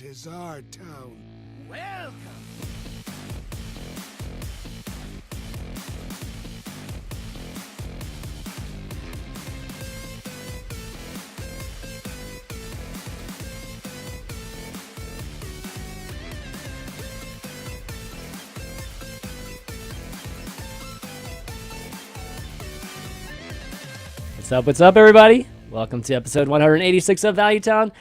This is our town. Welcome. What's up, everybody? Welcome to episode 186 of Value Town.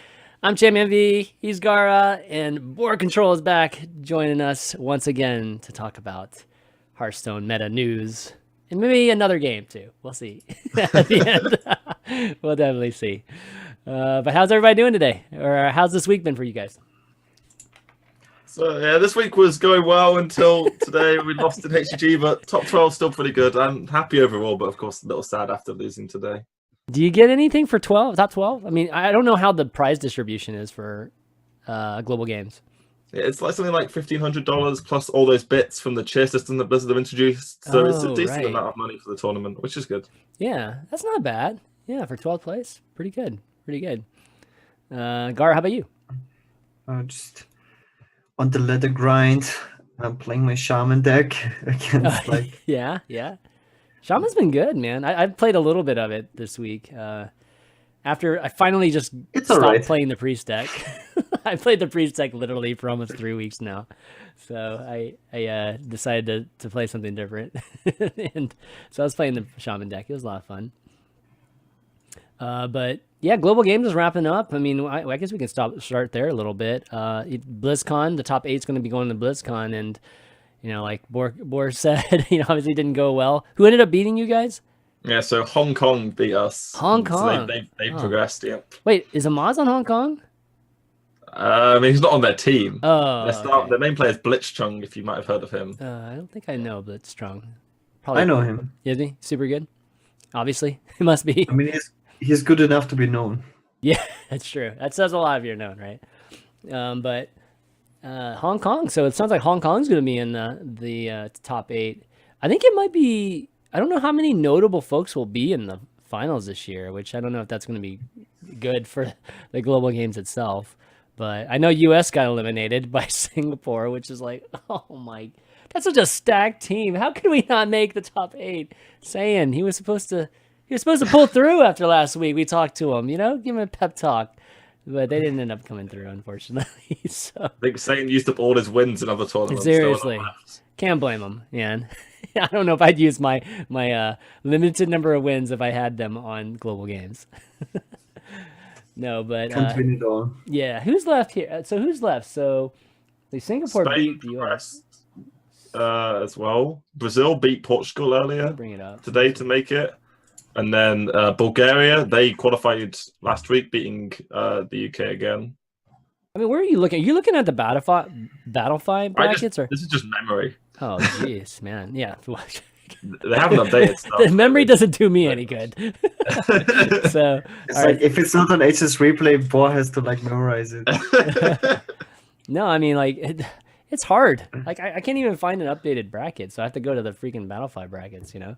I'm ChanmanV, he's Gaara, and BoarControl is back, joining us once again to talk about Hearthstone meta news, and maybe another game too. We'll see at the end. We'll definitely see. But how's everybody doing today? Or how's this week been for you guys? So yeah, this week was going well until today. We lost in HG, but top 12 still pretty good. I'm happy overall, but of course a little sad after losing today. Do you get anything for top 12? I mean, I don't know how the prize distribution is for global games. Yeah, it's like something like $1,500 plus all those bits from the cheer system that Blizzard have introduced. So it's a decent amount of money for the tournament, which is good. Yeah, that's not bad. Yeah, for 12th place, pretty good. Pretty good. Gar, how about you? Just on the ladder grind. I'm playing my shaman deck against yeah. Shaman's been good, man. I've played a little bit of it this week. After I finally just stopped playing the priest deck. I played the priest deck literally for almost 3 weeks now. So I decided to play something different. And so I was playing the shaman deck. It was a lot of fun. But yeah, global games is wrapping up. I mean, I guess we can start there a little bit. BlizzCon, the top 8 is going to be going to BlizzCon, and you know, like Boar said, you know, obviously didn't go well. Who ended up beating you guys? Yeah, so Hong Kong beat us. Hong Kong. So they progressed. Yeah. Wait, is Amaz on Hong Kong? I mean, he's not on their team. Oh, their main player is Blitzchung, if you might have heard of him. I don't think I know Blitzstrong. I know him. Is he super good? Obviously, he must be. I mean, he's good enough to be known. Yeah, that's true. That says a lot if you're known, right? But Hong Kong. So it sounds like Hong Kong's going to be in the top 8. I think it might be. I don't know how many notable folks will be in the finals this year, which I don't know if that's going to be good for the global games itself. But I know US got eliminated by Singapore, which is like, oh my, that's such a stacked team. How can we not make the top 8? Saying he was supposed to pull through after last week. We talked to him, you know, give him a pep talk. But they didn't end up coming through, unfortunately. So I think Satan used up all his wins in other tournaments. Seriously, can't blame him, man. I don't know if I'd use my limited number of wins if I had them on global games. No, but can't win it all. Yeah, who's left here? So who's left? So the Singapore beat the US as well. Brazil beat Portugal earlier. Bring it up today to make it. And then Bulgaria, they qualified last week, beating the UK again. I mean, where are you looking? Are you looking at the Battlefy brackets? This is just memory. Oh, jeez, man. Yeah. They haven't updated stuff. The memory doesn't do me any good. So it's like, if it's not on HS Replay, Boar has to like memorize it. No, I mean, like it's hard. Like I can't even find an updated bracket, so I have to go to the freaking Battlefy brackets, you know,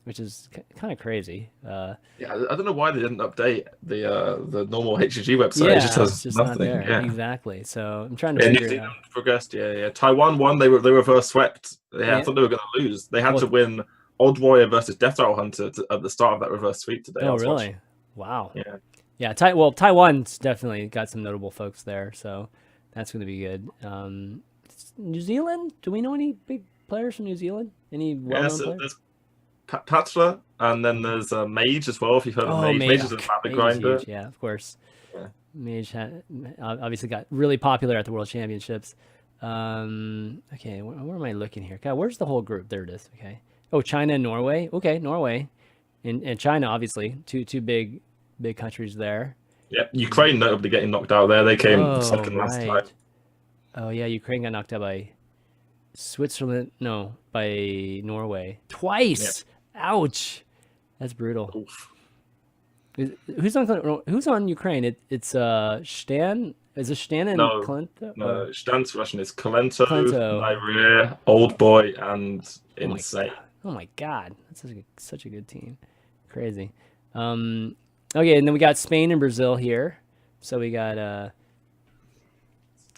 which is kind of crazy. Yeah, I don't know why they didn't update the normal HG website. Yeah, it just has it's just nothing. not there. Yeah. Exactly. So I'm trying to figure it out. Progressed. Yeah. Taiwan won. They reverse swept. Yeah, I thought they were going to lose. They had to win Odd Warrior versus Death Rattle Hunter at the start of that reverse sweep today. Oh, really? Wow. Yeah. Yeah. Taiwan's definitely got some notable folks there, so that's going to be good. New Zealand? Do we know any big players from New Zealand? Any well-known players? There's Patron, and then there's Mage as well. If you've heard of Mage, Mage is a map grinder. Huge. Yeah, of course. Yeah. Mage obviously got really popular at the World Championships. Okay, where am I looking here? God, where's the whole group? There it is. Okay. Oh, China and Norway. Okay, Norway, and China obviously two big countries there. Yeah, Ukraine notably getting knocked out there. They came second last time. Oh yeah, Ukraine got knocked out by Switzerland. No, by Norway twice. Yep. Ouch, that's brutal. Oof. Who's on Ukraine? It's Stan. Is it Stan and Kalento? No, Stan's Russian. It's Kalento, Nyria, Old Boy, and Insane. Oh my god, that's such a good team. Crazy. Okay, and then we got Spain and Brazil here. So we got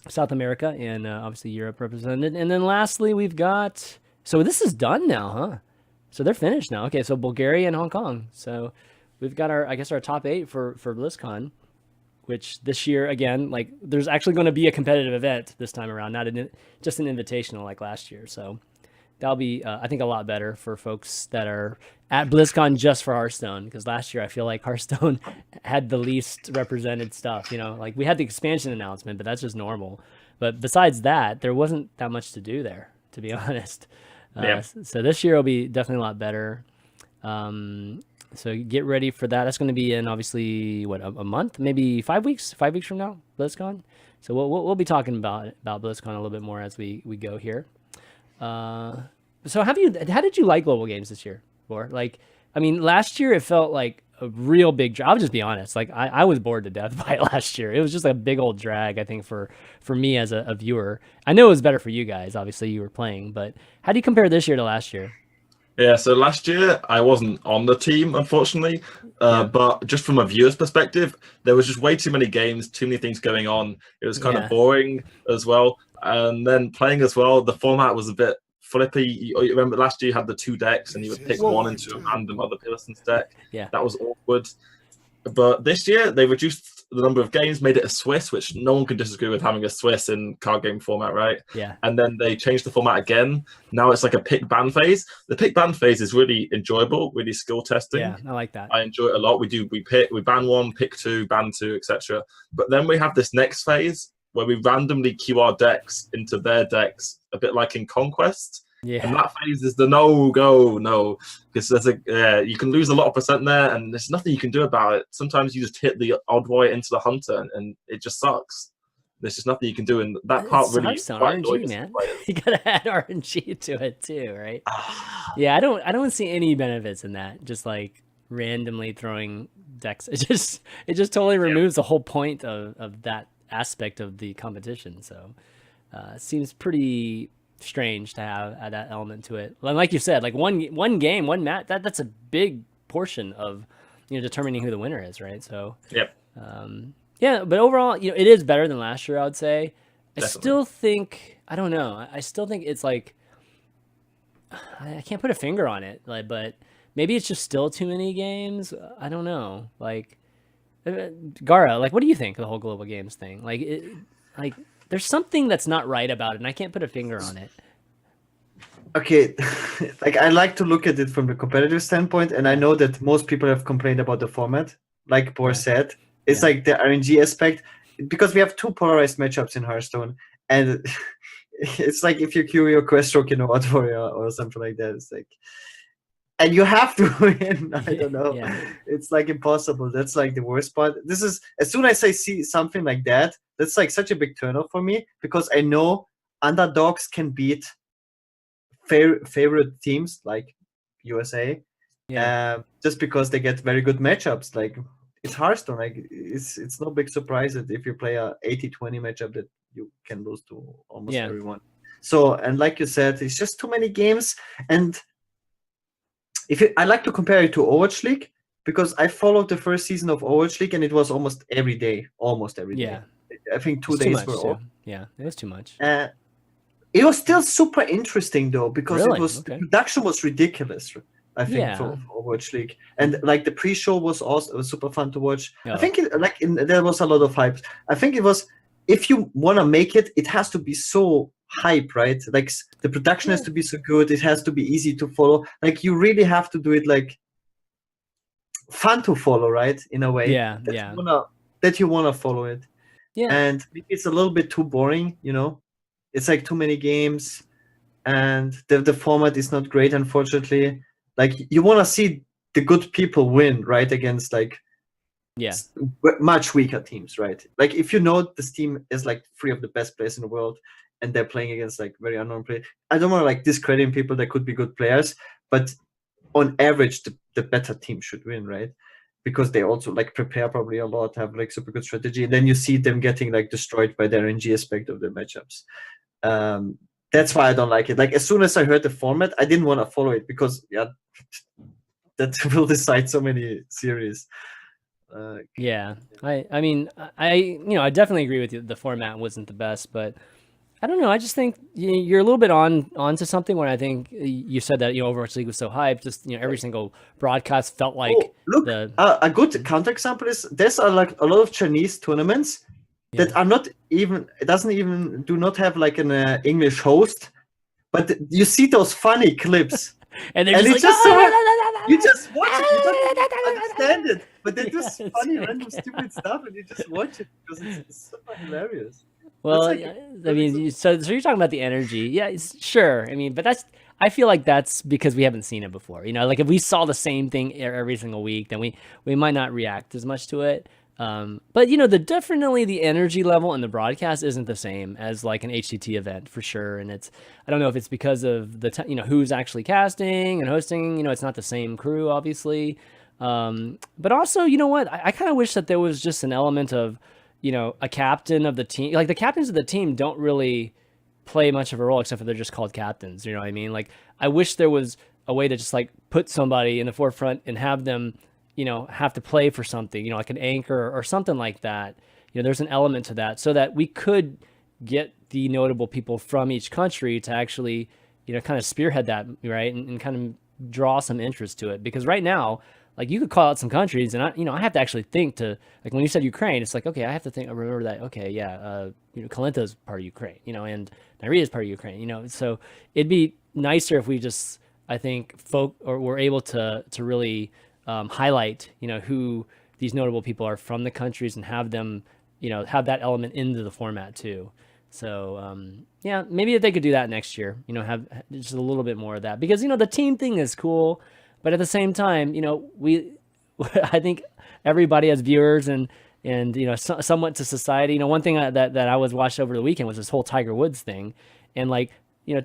South America and obviously Europe represented. And then lastly, we've got. So this is done now, huh? So they're finished now. Okay, so Bulgaria and Hong Kong. So we've got our, I guess, our top 8 for BlizzCon, which this year again, like, there's actually going to be a competitive event this time around, not just an invitational like last year. So that'll be, I think, a lot better for folks that are at BlizzCon just for Hearthstone, because last year I feel like Hearthstone had the least represented stuff. Like we had the expansion announcement, but that's just normal. But besides that, there wasn't that much to do there, to be honest. Yeah. So this year will be definitely a lot better. So get ready for that. That's going to be in obviously what, a month, maybe 5 weeks. 5 weeks from now, BlizzCon. So we'll be talking about BlizzCon a little bit more as we go here. So how did you like global games this year, Boar? Like, I mean, last year it felt like a real big drag. I'll just be honest. Like I was bored to death by it last year. It was just like a big old drag, I think, for me as a viewer. I know it was better for you guys. Obviously you were playing, but how do you compare this year to last year? Yeah, so last year I wasn't on the team, unfortunately. But just from a viewer's perspective, there was just way too many games, too many things going on. It was kind of boring as well. And then playing as well, the format was a bit flippy. You remember last year you had the 2 decks and you would pick one into a random other person's deck. Yeah. That was awkward. But this year they reduced the number of games, made it a Swiss, which no one can disagree with having a Swiss in card game format, right? Yeah. And then they changed the format again. Now it's like a pick ban phase. The pick ban phase is really enjoyable, really skill testing. Yeah, I like that. I enjoy it a lot. We ban 1, pick 2, ban 2, etc. But then we have this next phase where we randomly queue our decks into their decks, a bit like in Conquest. Yeah. And that phase is the no, because there's you can lose a lot of percent there, and there's nothing you can do about it. Sometimes you just hit the odd warrior into the hunter, and it just sucks. There's just nothing you can do, and that part really Hearthstone RNG, man. You gotta add RNG to it too, right? Yeah, I don't see any benefits in that. Just like randomly throwing decks, it just totally removes the whole point of that aspect of the competition. So it seems pretty strange to have that element to it. Like you said, like one game, one match, that's a big portion of determining who the winner is, right? So yeah, but overall, it is better than last year, I would say. Definitely. I still think, I don't know, I still think it's like, I can't put a finger on it, like, but maybe it's just still too many games. I don't know. Like, Gaara, like, what do you think of the whole global games thing? Like, there's something that's not right about it, and I can't put a finger on it. Okay, like, I like to look at it from the competitive standpoint, and I know that most people have complained about the format. Like Boar said, it's like the RNG aspect, because we have 2 polarized matchups in Hearthstone, and it's like if you queue your quest stroke, Odd Warrior or something like that, it's like, and you have to win. I don't know. It's like impossible. That's like the worst part. This is, as soon as I see something like that, that's like such a big turnoff for me, because I know underdogs can beat favorite teams like USA, just because they get very good matchups. Like, it's Hearthstone. Like, it's no big surprise that if you play a 80-20 matchup that you can lose to almost everyone. So, and like you said, it's just too many games. And I like to compare it to Overwatch League, because I followed the first season of Overwatch League and it was almost every day. Yeah. I think 2 days were off. Yeah, it was too much. It was still super interesting though, because the production was ridiculous. I think for Overwatch League, and like the pre-show was also, it was super fun to watch. I think there was a lot of hype. I think it was, if you want to make it, it has to be so hype, right? Like, the production has to be so good. It has to be easy to follow. Like, you really have to do it like fun to follow, right? In a way, that you wanna follow it. Yeah, and maybe it's a little bit too boring. It's like too many games, and the format is not great, unfortunately. Like, you want to see the good people win, right, against like much weaker teams, right? Like, if this team is like 3 of the best players in the world, and they're playing against like very unknown players, I don't want to like discredit people that could be good players, but on average, the better team should win, right? Because they also like prepare probably a lot, have like super good strategy, and then you see them getting like destroyed by the RNG aspect of the matchups. That's why I don't like it. Like, as soon as I heard the format, I didn't want to follow it, because that will decide so many series. Yeah, I mean, I definitely agree with you. The format wasn't the best, but I don't know. I just think you're a little bit onto something when I think you said that Overwatch League was so hyped. Just every single broadcast felt like look. A good counterexample is there's like a lot of Chinese tournaments that are not even. It doesn't even do not have like an English host, but you see those funny clips, and they're just you just watch it. You don't understand it, but they do funny random stupid stuff, and you just watch it because it's super hilarious. Well, I mean, so you're talking about the energy. Yeah, sure. I mean, but I feel like that's because we haven't seen it before. Like if we saw the same thing every single week, then we might not react as much to it. But definitely the energy level in the broadcast isn't the same as like an HCT event for sure. And I don't know if it's because of the who's actually casting and hosting. It's not the same crew, obviously. But also, you know what? I kind of wish that there was just an element of a captain of the team. Like the captains of the team don't really play much of a role except for they're just called captains. You know what I mean? Like I wish there was a way to just like put somebody in the forefront and have them, have to play for something, like an anchor or something like that. There's an element to that so that we could get the notable people from each country to actually, kind of spearhead that, right? And kind of draw some interest to it. Because right now, like you could call out some countries and I have to actually think to, like when you said Ukraine, it's like, okay, I have to remember that. Okay. Yeah. Kalenta's part of Ukraine, and Naria's part of Ukraine, so it'd be nicer if we just, I think were able to really highlight, who these notable people are from the countries and have them, have that element into the format too. So, yeah, maybe if they could do that next year, have just a little bit more of that because, the team thing is cool. But at the same time, I think everybody has viewers and somewhat to society. One thing that I was watched over the weekend was this whole Tiger Woods thing. And like,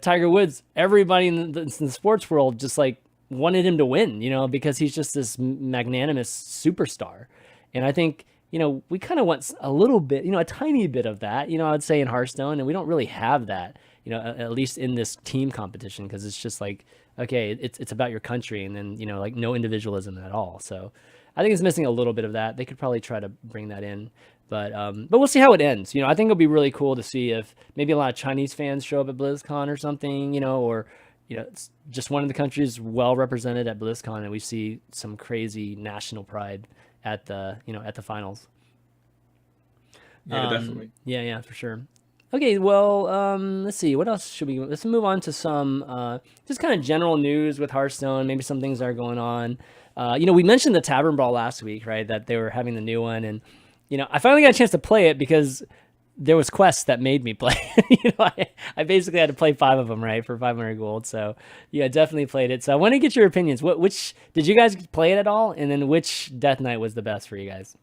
Tiger Woods, everybody in the sports world just like wanted him to win, because he's just this magnanimous superstar. And I think, we kind of want a little bit, a tiny bit of that, I would say in Hearthstone. And we don't really have that, at least in this team competition, because it's just like, okay, it's about your country, and then like no individualism at all. So I think it's missing a little bit of that. They could probably try to bring that in, but we'll see how it ends. I think it'll be really cool to see if maybe a lot of Chinese fans show up at BlizzCon or something, or it's just one of the countries well represented at BlizzCon, and we see some crazy national pride at the at the finals. Yeah, definitely. Yeah, for sure. Okay, well, let's see. What else should we... Let's move on to some just kind of general news with Hearthstone. Maybe some things are going on. We mentioned the Tavern Brawl last week, right? That they were having the new one. And, I finally got a chance to play it because there was quests that made me play. I basically had to play 5 of them, right? For 500 gold. So, yeah, definitely played it. So I want to get your opinions. Which... Did you guys play it at all? And then which Death Knight was the best for you guys?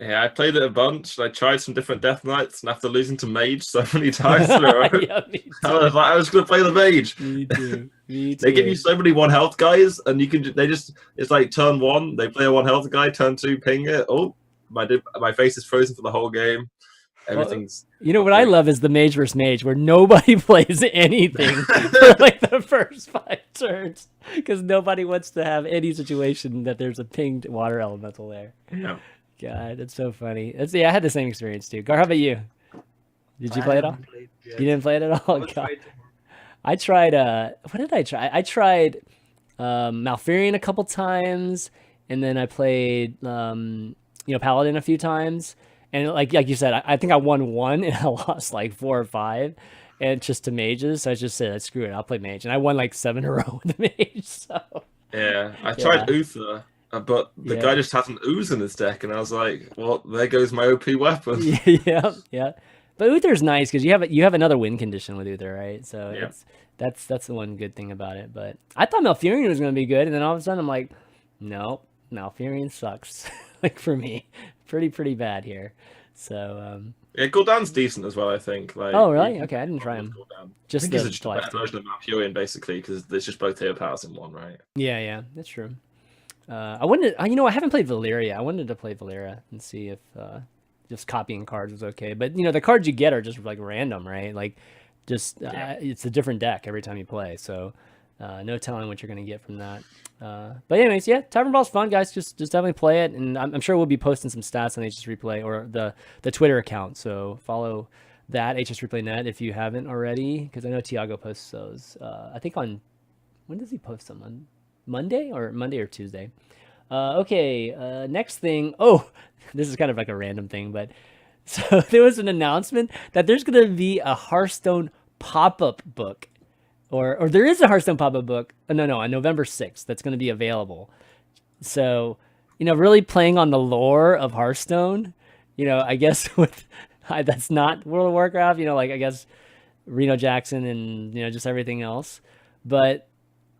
Yeah, I played it a bunch. I tried some different Death Knights, and after losing to Mage so many times through, yeah, I was like, I was going to play the Mage. Me too. They give you so many 1 health guys, and it's like turn 1, they play a 1 health guy, turn 2, ping it. Oh, my face is frozen for the whole game. Everything's... Well, what I love is the Mage versus Mage, where nobody plays anything for like the first 5 turns, because nobody wants to have any situation that there's a pinged water elemental there. Yeah. God, that's so funny. I had the same experience too. Gar, how about you? Did you play it all? You didn't play it at all? God. I tried, what did I try? I tried Malfurion a couple times, and then I played, Paladin a few times. And like you said, I think I won 1 and I lost like 4 or 5. And just to mages. So I just said, screw it, I'll play mage. And I won like 7 in a row with mage. So yeah, I tried Uther. But the guy just has an ooze in his deck, and I was like, "Well, there goes my OP weapon." yeah. But Uther's nice because you have another win condition with Uther, right? So yeah. That's the one good thing about it. But I thought Malfurion was going to be good, and then all of a sudden I'm like, no, Malfurion sucks. Like for me, pretty bad here. So yeah, Gul'dan's decent as well, I think. Like, oh really? Okay, I didn't try him. Just I think he's a better version of Malfurion, basically, because there's just both hero powers in one, right? Yeah, that's true. I wanted, I haven't played Valeria. I wanted to play Valeria and see if just copying cards was okay. But the cards you get are just like random, right? Like just it's a different deck every time you play. So No telling what you're going to get from that. But anyways, yeah, Tavern Brawl's fun, guys. Just definitely play it, and I'm sure we'll be posting some stats on HS Replay or the Twitter account. So follow that HS Replay Net if you haven't already, because I know Tiago posts those. I think when does he post them? On Monday or Tuesday? Okay. Next thing. Oh, this is kind of like a random thing, but so there was an announcement that there's going to be a Hearthstone pop-up book. Or there is a Hearthstone pop-up book. No, on November 6th, that's going to be available. So, really playing on the lore of Hearthstone, I guess that's not World of Warcraft, I guess Reno Jackson and, just everything else. But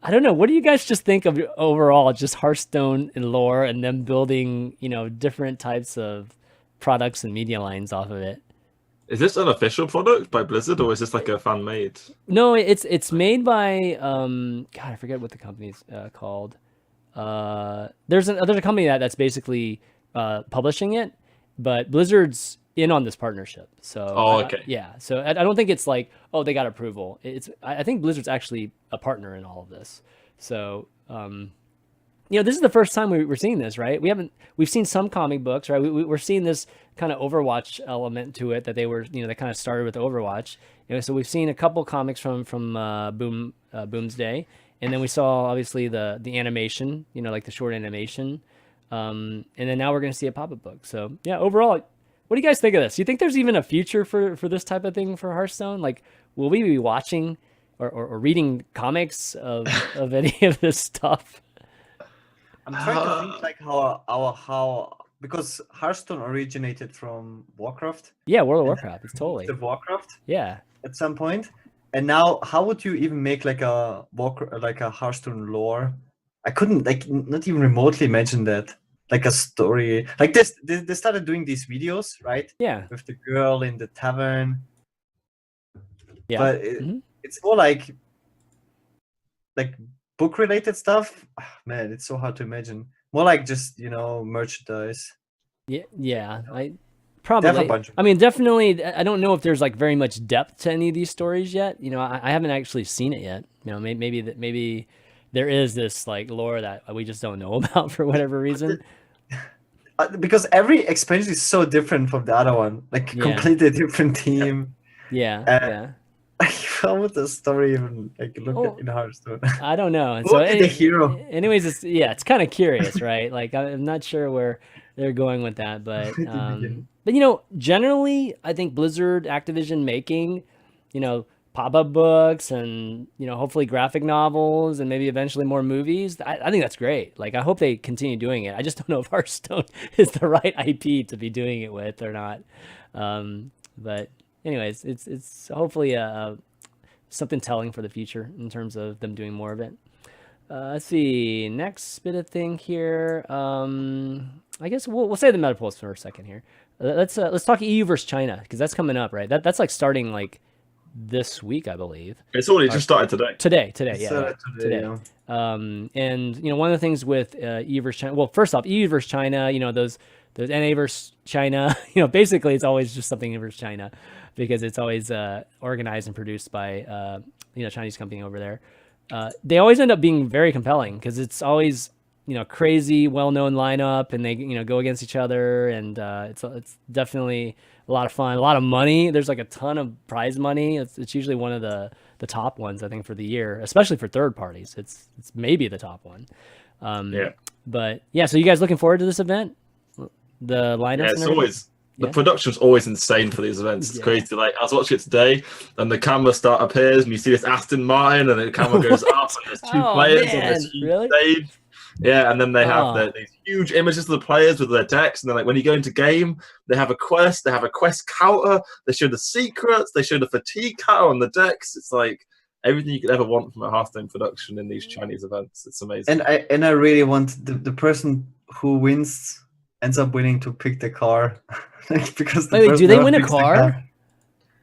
I don't know. What do you guys just think of overall, just Hearthstone and lore and them building, different types of products and media lines off of it? Is this an official product by Blizzard, or is this like a fan made? No, it's made by God, I forget what the company's called. There's a company that's basically publishing it, but Blizzard's in on this partnership. So okay. Yeah. So I don't think it's like, oh, they got approval. I think Blizzard's actually a partner in all of this. So this is the first time we're seeing this, right? We've seen some comic books, right? We're seeing this kind of Overwatch element to it that they were, they kind of started with Overwatch. So we've seen a couple comics from Boomsday, and then we saw obviously the animation, like the short animation, and then now we're going to see a pop-up book. So yeah, overall, what do you guys think of this? Do you think there's even a future for this type of thing for Hearthstone? Like, will we be watching or reading comics of any of this stuff? I'm trying to think like how because Hearthstone originated from Warcraft. Yeah, World of Warcraft. It's totally the Warcraft. Yeah. At some point, and now how would you even make like a Hearthstone lore? I couldn't not even remotely imagine that. Like a story like this. They started doing these videos, right? Yeah. With the girl in the tavern. Yeah. But it's more like book related stuff. Man, it's so hard to imagine. More like just merchandise. Yeah. Definitely. I don't know if there's like very much depth to any of these stories yet. I haven't actually seen it yet. Maybe there is this like lore that we just don't know about for whatever reason. Because every expansion is so different from the other one, completely different team. Yeah. How would the story even look in Hearthstone? I don't know. And so the hero. Anyways, it's kind of curious, right? Like I'm not sure where they're going with that, but generally, I think Blizzard, Activision making, pop-up books and hopefully graphic novels and maybe eventually more movies. I think that's great. Like I hope they continue doing it. I just don't know if Hearthstone is the right IP to be doing it with or not. But anyways, it's hopefully something telling for the future in terms of them doing more of it. Let's see, next bit of thing here. I guess we'll say the meta polls for a second here. Let's talk EU versus China, because that's coming up, right? That's like starting like this week, I believe. It's already just started today. Today. Yeah. And one of the things with EU versus China. Well, first off, EU versus China. Those NA versus China. Basically it's always just something versus China, because it's always organized and produced by Chinese company over there. They always end up being very compelling because it's always crazy, well-known lineup, and they go against each other, and it's definitely a lot of fun, a lot of money. There's like a ton of prize money. It's usually one of the top ones, I think, for the year, especially for third parties. It's maybe the top one. But yeah, so you guys looking forward to this event? The lineups? Yeah, it's always. The production's always insane for these events. It's crazy. Like I was watching it today, and the camera appears, and you see this Aston Martin, and the camera goes up, and there's two players on this huge stage. Yeah, and then they have these huge images of the players with their decks, and then when you go into game, they have a quest. They have a quest counter. They show the secrets. They show the fatigue counter on the decks. It's like everything you could ever want from a Hearthstone production in these Chinese events. It's amazing. And I really want the person who ends up winning to pick the car. Because do they win a car?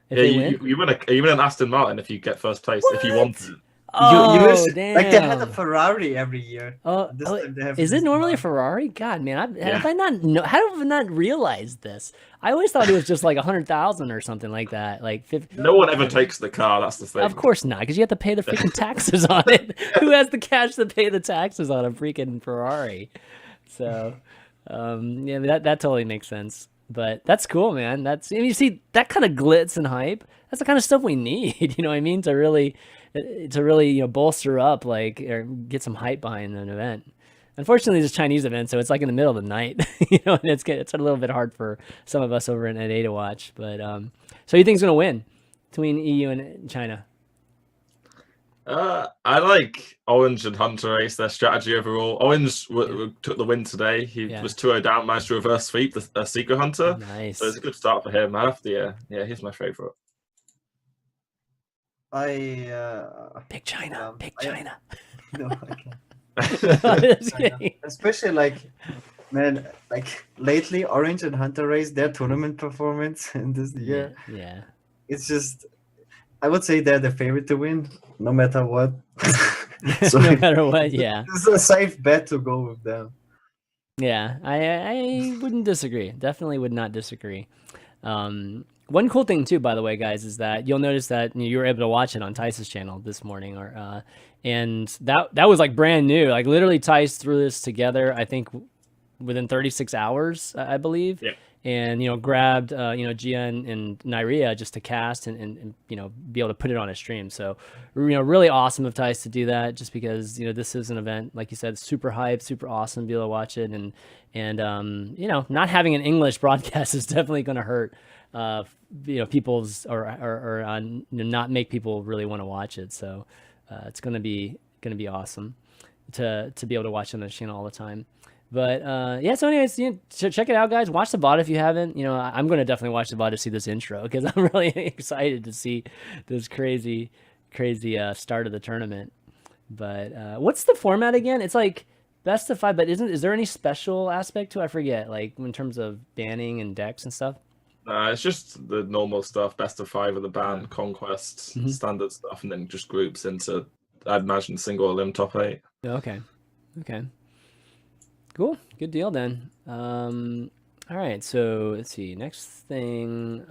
You win an Aston Martin if you get first place. What? If you want it. Oh, damn. Like they had a Ferrari every year. This time they have is it normally a Ferrari? God, man, have I not how have I not realized this? I always thought it was just like 100,000 or something like that. Like 50. No one ever takes the car. That's the thing. Of course not, because you have to pay the freaking taxes on it. Who has the cash to pay the taxes on a freaking Ferrari? So, yeah, that totally makes sense. But that's cool, man. That's you see that kind of glitz and hype. That's the kind of stuff we need. You know what I mean? To really bolster up or get some hype behind an event. Unfortunately, it's a Chinese event, so it's like in the middle of the night. And it's a little bit hard for some of us over in NA to watch. But so you think it's gonna win between EU and China? I like Orange and Hunter Ace, their strategy overall. Orange took the win today. He was 2-0 down, managed to reverse sweep the Secret Hunter. Nice. So it's a good start for him. I have to, he's my favorite. Pick China. Pick China. No, I can't. Especially man, lately, Orange and Hunter Ace, their tournament performance in this year. Yeah. It's just, I would say they're the favorite to win, no matter what. So no matter what, yeah. It's a safe bet to go with them. Yeah, I wouldn't disagree. Definitely would not disagree. One cool thing too, by the way, guys, is that you'll notice that you were able to watch it on Tice's channel this morning, and that was like brand new. Like literally, Tice threw this together. I think within 36 hours, I believe. Yeah. And grabbed Gia and Nyria just to cast and be able to put it on a stream. So really awesome of Tice to do that, just because this is an event, like you said, super hype, super awesome to be able to watch it, and not having an English broadcast is definitely going to hurt people's or not make people really want to watch it. So it's going to be awesome to be able to watch it on the channel all the time. But so anyways, check it out, guys. Watch the VOD if you haven't. I'm going to definitely watch the VOD to see this intro, because I'm really excited to see this crazy start of the tournament. But what's the format again? It's like best of 5, but is there any special aspect to it? I forget, like in terms of banning and decks and stuff. It's just the normal stuff, best of 5 of the ban, conquests, standard stuff, and then just groups into, I'd imagine, single elim top 8. Okay. Cool. Good deal then. All right. So let's see. Next thing.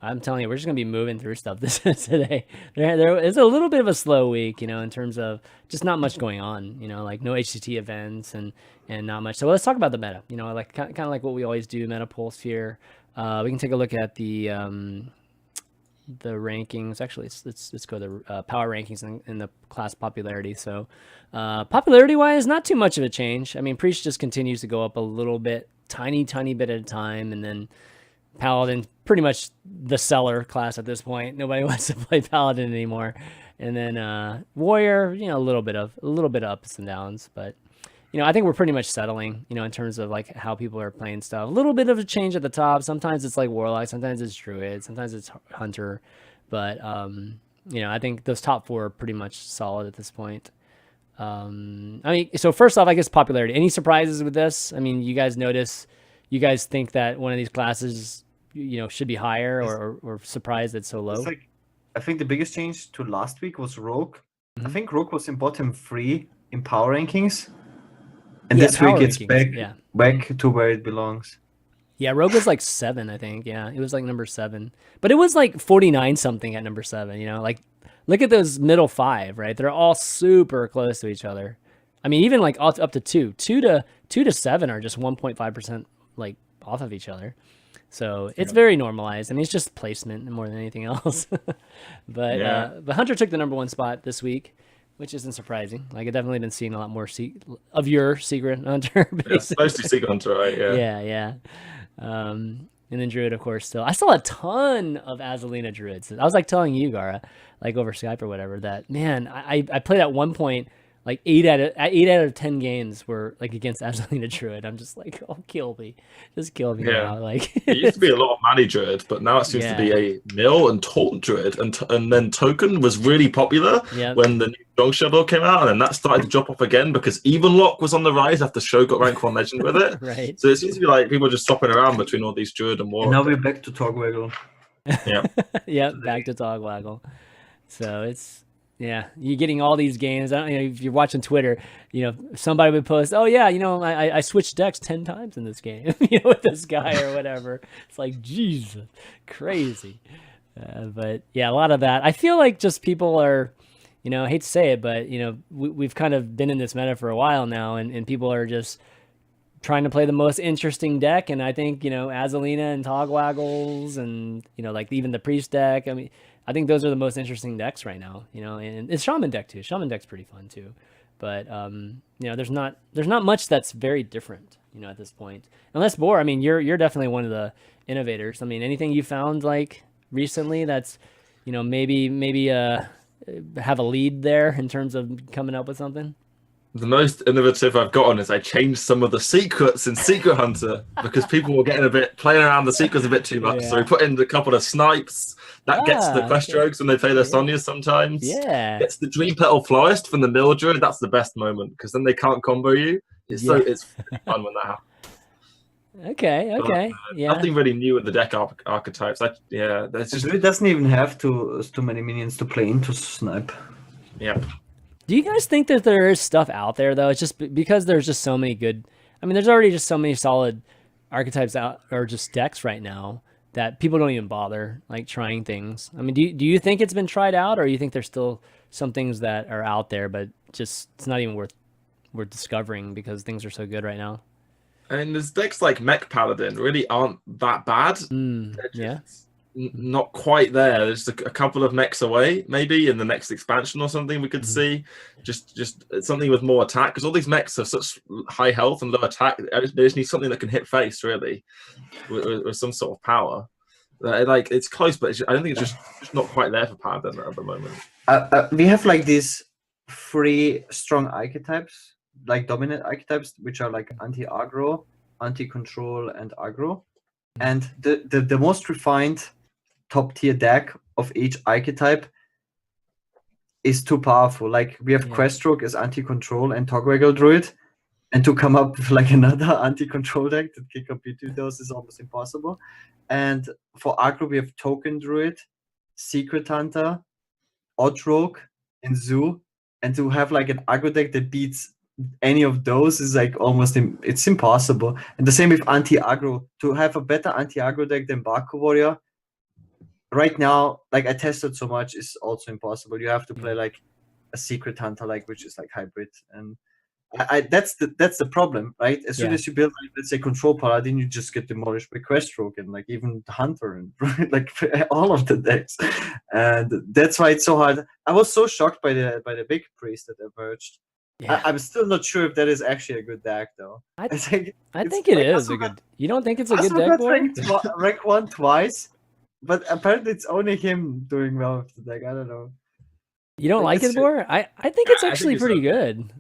I'm telling you, we're just gonna be moving through stuff today. There is a little bit of a slow week, in terms of just not much going on. Like no HCT events and not much. So let's talk about the meta. Like kind of like what we always do, meta pulse here. We can take a look at the rankings. Actually, let's go to the power rankings in the class popularity. So popularity wise, not too much of a change. I mean, Priest just continues to go up a little bit, tiny bit at a time, and then Paladin, pretty much the seller class at this point. Nobody wants to play Paladin anymore. And then Warrior, a little bit of ups and downs, but I think we're pretty much settling, in terms of like how people are playing stuff. A little bit of a change at the top. Sometimes it's like Warlock, sometimes it's Druid, sometimes it's Hunter. But I think those top 4 are pretty much solid at this point. So first off, I guess popularity. Any surprises with this? I mean, you guys think that one of these classes, should be higher, or surprised it's so low? I think the biggest change to last week was Rogue. I think Rogue was in bottom 3 in power rankings. And this week it's back to where it belongs. Yeah, Rogue was like 7, I think. Yeah, it was like number 7. But it was like 49 something at number 7, like look at those middle 5, right? They're all super close to each other. I mean, even like up to 2 to 7 are just 1.5% like off of each other. So it's very normalized. I mean, it's just placement more than anything else. But Hunter took the number 1 spot this week, which isn't surprising. Like, I've definitely been seeing a lot more of your Secret Hunter. It's mostly Secret Hunter, right? Yeah. And then Druid, of course, still. I saw a ton of Azalina Druids. I was like telling you, Gaara, like over Skype or whatever, that, man, I played at one point, like 8 out of 10 games were like against Azalina Druid. I'm just like, oh, kill me. Just kill me now. Like, it used to be a lot of Manny Druid, but now it seems to be a Mill and Taunt Druid. And then Token was really popular when the new Dog Shovel came out, and then that started to drop off again because Evenlock was on the rise after Show got rank 1 legend with it. Right. So it seems to be like people just swapping around between all these Druid and War. Now we're back to Togwaggle. Yeah. Back to Togwaggle. So it's Yeah, you're getting all these games. I don't, if you're watching Twitter, somebody would post, "Oh yeah, I switched decks 10 times in this game, with this guy or whatever." It's like, Jesus, crazy. But yeah, a lot of that. I feel like just people are, I hate to say it, but we've kind of been in this meta for a while now, and people are just trying to play the most interesting deck. And I think Azalina and Togwaggles and like even the Priest deck. I mean, I think those are the most interesting decks right now, and it's Shaman deck too. Shaman deck's pretty fun too. But, there's not much that's very different, at this point. Unless Boar, I mean, you're definitely one of the innovators. I mean, anything you found like recently that's, maybe have a lead there in terms of coming up with something? The most innovative I've gotten is I changed some of the secrets in Secret Hunter because people were getting playing around the secrets a bit too much. Yeah. So we put in a couple of snipes. That gets the quest rogues when they play their Sonyas sometimes. Yeah. Gets the Dream Petal Florist from the Mildred. That's the best moment because then they can't combo you. It's fun when that happens. Okay. But, nothing really new with the deck archetypes. It doesn't even have too many minions to play into snipe. Yeah. Do you guys think that there is stuff out there though? It's just because there's just so many good. I mean, there's already just so many solid archetypes out or just decks right now that people don't even bother like trying things. I mean, do you think it's been tried out, or you think there's still some things that are out there, but just it's not even worth discovering because things are so good right now? And there's decks like Mech Paladin really aren't that bad. Yeah. Not quite there. There's a couple of mechs away, maybe in the next expansion or something we could see. Just something with more attack, because all these mechs have such high health and low attack. They just need something that can hit face, really, with some sort of power. Like it's close, but I don't think it's just not quite there for Paladin at the moment. We have like these 3 strong archetypes, like dominant archetypes, which are like anti-aggro, anti-control, and aggro. And the most refined top tier deck of each archetype is too powerful. Like we have Questroke as anti-control and Togwaggle Druid, and to come up with like another anti-control deck that can compete with those is almost impossible. And for aggro we have Token Druid, Secret Hunter, Odd Rogue, and Zoo. And to have like an aggro deck that beats any of those is like almost it's impossible. And the same with anti-aggro. To have a better anti-aggro deck than Baku Warrior right now, like I tested so much, is also impossible. You have to play like a Secret Hunter, like which is like hybrid, and that's the problem, right? As soon as you build, like, let's say, Control Paladin, you just get demolished by Questroke and like even Hunter and like all of the decks, and that's why it's so hard. I was so shocked by the big priest that emerged. Yeah. I'm still not sure if that is actually a good deck, though. I think it is a good. You don't think it's a good deck, Boar? Rank 1 twice, but apparently it's only him doing well with the deck. I don't know. You don't like it, Boar? I think it's actually pretty good.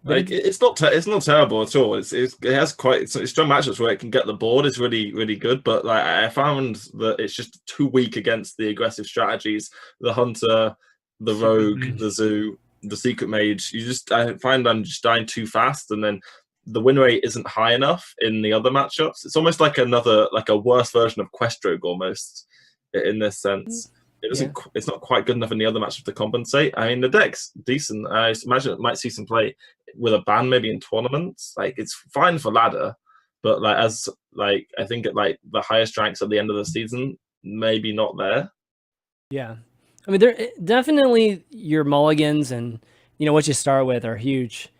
It's not terrible at all. It has quite strong matchups where it can get the board is really, really good. But like I found that it's just too weak against the aggressive strategies. The Hunter, the Rogue, the Zoo, the Secret Mage. I find I'm just dying too fast, and then the win rate isn't high enough in the other matchups. It's almost like a worse version of Questroke almost in this sense. It doesn't. It's not quite good enough in the other matchup to compensate. I mean, the deck's decent. I imagine it might see some play with a ban maybe in tournaments. Like it's fine for ladder, but like I think at like the highest ranks at the end of the season, maybe not there. Yeah, I mean, there definitely your mulligans and what you start with are huge.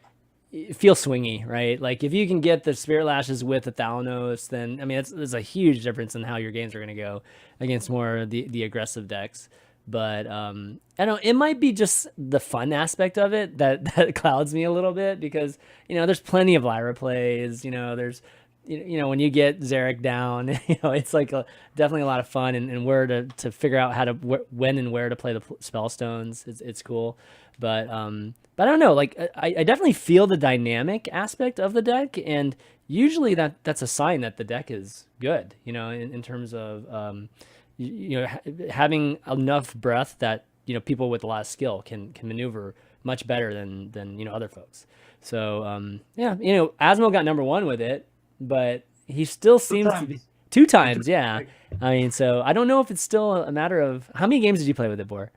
It feels swingy, right? Like if you can get the Spirit Lashes with the Thalanos, then I mean there's a huge difference in how your games are going to go against more of the aggressive decks. But I don't know, it might be just the fun aspect of it that clouds me a little bit, because there's plenty of Lyra plays. There's when you get Zarek down, it's like definitely a lot of fun, and where to figure out how to when and where to play the Spellstones. It's cool, but I don't know. Like I definitely feel the dynamic aspect of the deck, and usually that's a sign that the deck is good. In terms of having enough breadth that people with a lot of skill can maneuver much better than other folks. So Asmo got #1 with it, but he still seems to be 2 times. Yeah, I mean, so I don't know if it's still a matter of how many games did you play with it, Boar?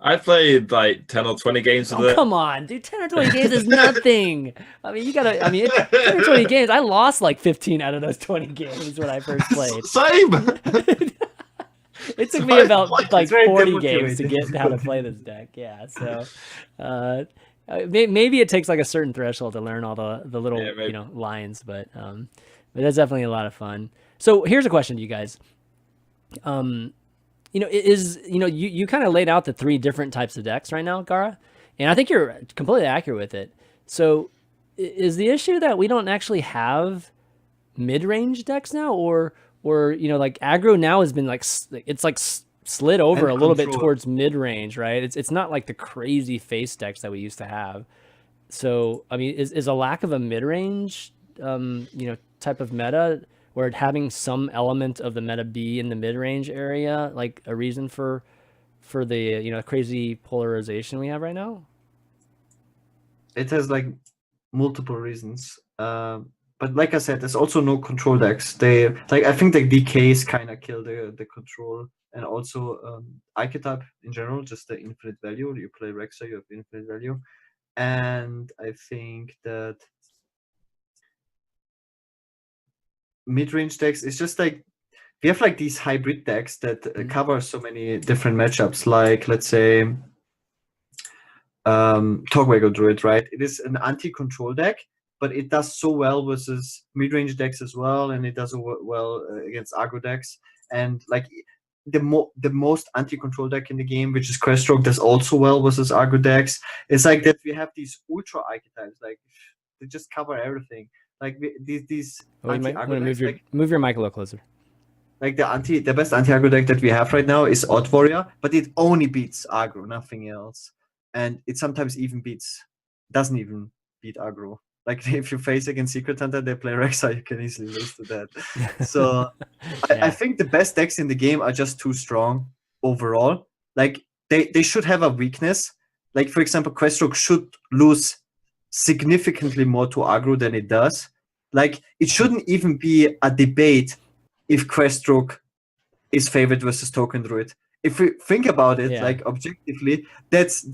I played like 10 or 20 games with it. Come on, dude. 10 or 20 games is nothing. I mean, you gotta, 10 or 20 games. I lost like 15 out of those 20 games when I first played. Same. It took me about like 40 games to get how to play this deck. Yeah, so maybe it takes like a certain threshold to learn all the little lines, but that's definitely a lot of fun. So here's a question to you guys. You kind of laid out the 3 different types of decks right now, Gaara, and I think you're completely accurate with it. So is the issue that we don't actually have mid-range decks now, or like aggro now has been like it's like slid over a little bit towards mid-range, right? It's not like the crazy face decks that we used to have. So I mean, is a lack of a mid-range type of meta, where having some element of the meta be in the mid-range area, like a reason for the crazy polarization we have right now? It has like multiple reasons. But like I said, there's also no control decks. They I think the DKs kind of kill the control, and also archetype in general, just the infinite value. You play Rexa, you have infinite value, and I think that mid-range decks is just like we have like these hybrid decks that cover so many different matchups. Like let's say Togwaggle Druid, right? It is an anti-control deck, but it does so well versus mid-range decks as well, and it does well against aggro decks. And like the most anti-control deck in the game, which is Queststroke, does also well versus aggro decks. It's like that we have these ultra archetypes, like they just cover everything. Like these move your mic a little closer. Like the best anti-aggro deck that we have right now is Odd Warrior, but it only beats aggro, nothing else. And it sometimes doesn't even beat aggro. Like if you face against Secret Hunter, they play Rexa, you can easily lose to that. So I think the best decks in the game are just too strong overall. Like they should have a weakness. Like for example, Queststroke should lose significantly more to aggro than it does. Like it shouldn't even be a debate if Queststroke is favored versus Token Druid. If we think about it, like objectively, that's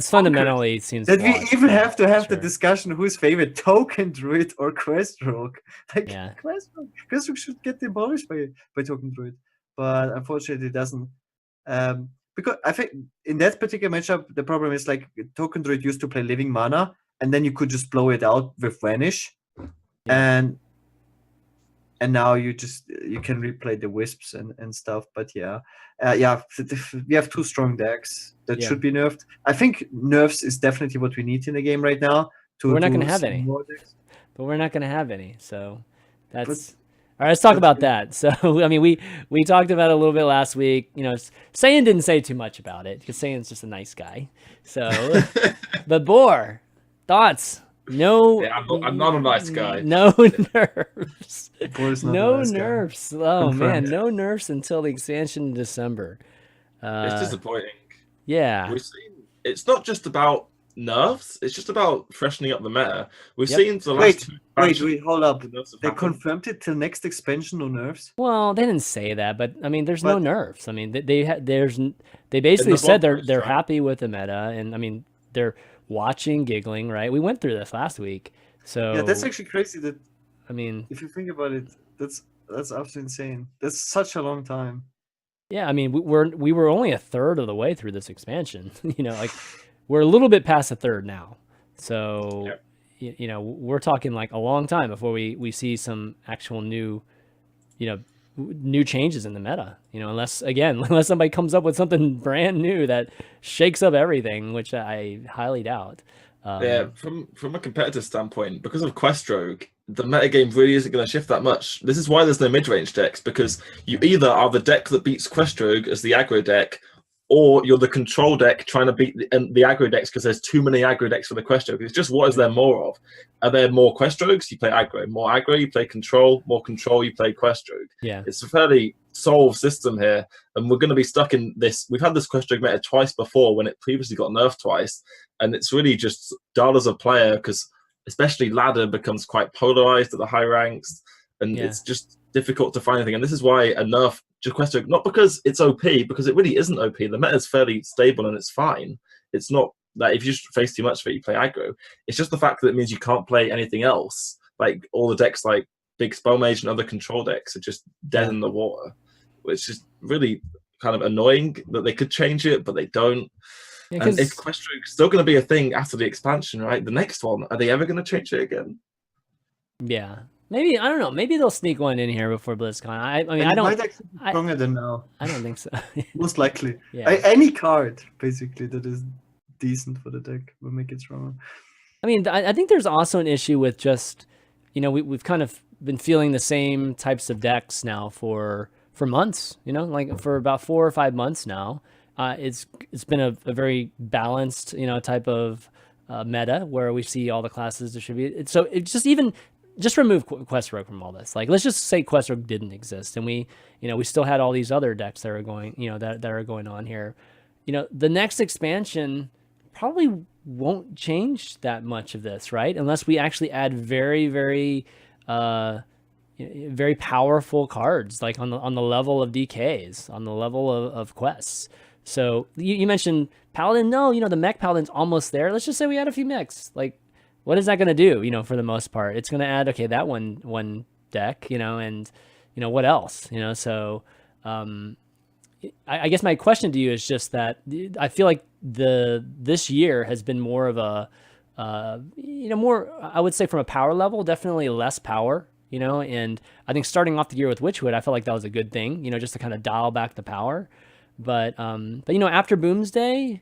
fundamentally seems that we even have to have the discussion who's favorite, Token Druid or Queststroke. Like Queststroke should get demolished by Token Druid, but unfortunately it doesn't. Because I think in that particular matchup, the problem is like Token Druid used to play Living Mana, and then you could just blow it out with Vanish, and now you can replay the Wisps and stuff. But we have 2 strong decks that should be nerfed. I think nerfs is definitely what we need in the game right now. We're not going to have any. But we're not going to have any. So that's... All right, let's talk about that. So, I mean, we talked about it a little bit last week. Saiyan didn't say too much about it because Saiyan's just a nice guy. So, but Boar, thoughts? No, I'm not a nice guy. No nerfs. No nerfs. Oh man, no nerfs until the expansion in December. It's disappointing. Yeah, it's not just about nerfs. It's just about freshening up the meta. We've seen the last. Wait, hold up. They confirmed it till next expansion, no nerfs. Well, they didn't say that, but I mean, there's no nerfs. I mean, they basically said they're happy with the meta, and I mean, they're watching, giggling, right? We went through this last week, so yeah, that's actually crazy. That I mean, if you think about it, that's absolutely insane. That's such a long time. Yeah, I mean, we were only a third of the way through this expansion. Like we're a little bit past a third now, so we're talking like a long time before we see some actual new changes in the meta. Unless somebody comes up with something brand new that shakes up everything, which I highly doubt. From a competitive standpoint, because of Queststroke, the metagame really isn't going to shift that much. This is why there's no mid-range decks, because you either are the deck that beats Queststroke as the aggro deck, or you're the control deck trying to beat the aggro decks because there's too many aggro decks for the Queststroke. It's just what is there more of? Are there more Queststrokes? You play aggro. More aggro, you play control. More control, you play Queststroke. Yeah. It's a fairly solved system here, and we're going to be stuck in this. We've had this Queststroke meta twice before when it previously got nerfed twice, and it's really just dollars a player because especially ladder becomes quite polarized at the high ranks, and it's just difficult to find anything. And this is why a nerf Question, not because it's OP, because it really isn't OP. The meta is fairly stable and it's fine. It's not that if you just face too much of it, you play aggro. It's just the fact that it means you can't play anything else. Like all the decks, like big Spell Mage and other control decks, are just dead in the water, which is really kind of annoying that they could change it, but they don't. Yeah, and if Quest Rogue's still going to be a thing after the expansion, right? The next one, are they ever going to change it again? Yeah. Maybe, I don't know. Maybe they'll sneak one in here before BlizzCon. I mean, I don't. Might actually be stronger than now. I don't think so. Most likely. Yeah. Any card basically that is decent for the deck will make it stronger. I mean, I think there's also an issue with just, you know, we've kind of been feeling the same types of decks now for months. You know, like for about 4 or 5 months now. It's been a very balanced, you know, type of meta where we see all the classes distributed. So it's just remove Quest Rogue from all this. Like, let's just say Quest Rogue didn't exist, and we still had all these other decks that are going, that are going on here. You know, the next expansion probably won't change that much of this, right? Unless we actually add very, very, very powerful cards, like on the level of DKs, on the level of quests. So you mentioned Paladin. No, the mech Paladin's almost there. Let's just say we add a few mechs. Like, what is that going to do, for the most part? It's going to add, okay, that one deck, and, what else? So I guess my question to you is just that I feel like this year has been more of a, more, I would say from a power level, definitely less power, and I think starting off the year with Witchwood, I felt like that was a good thing, just to kind of dial back the power. But after Boomsday,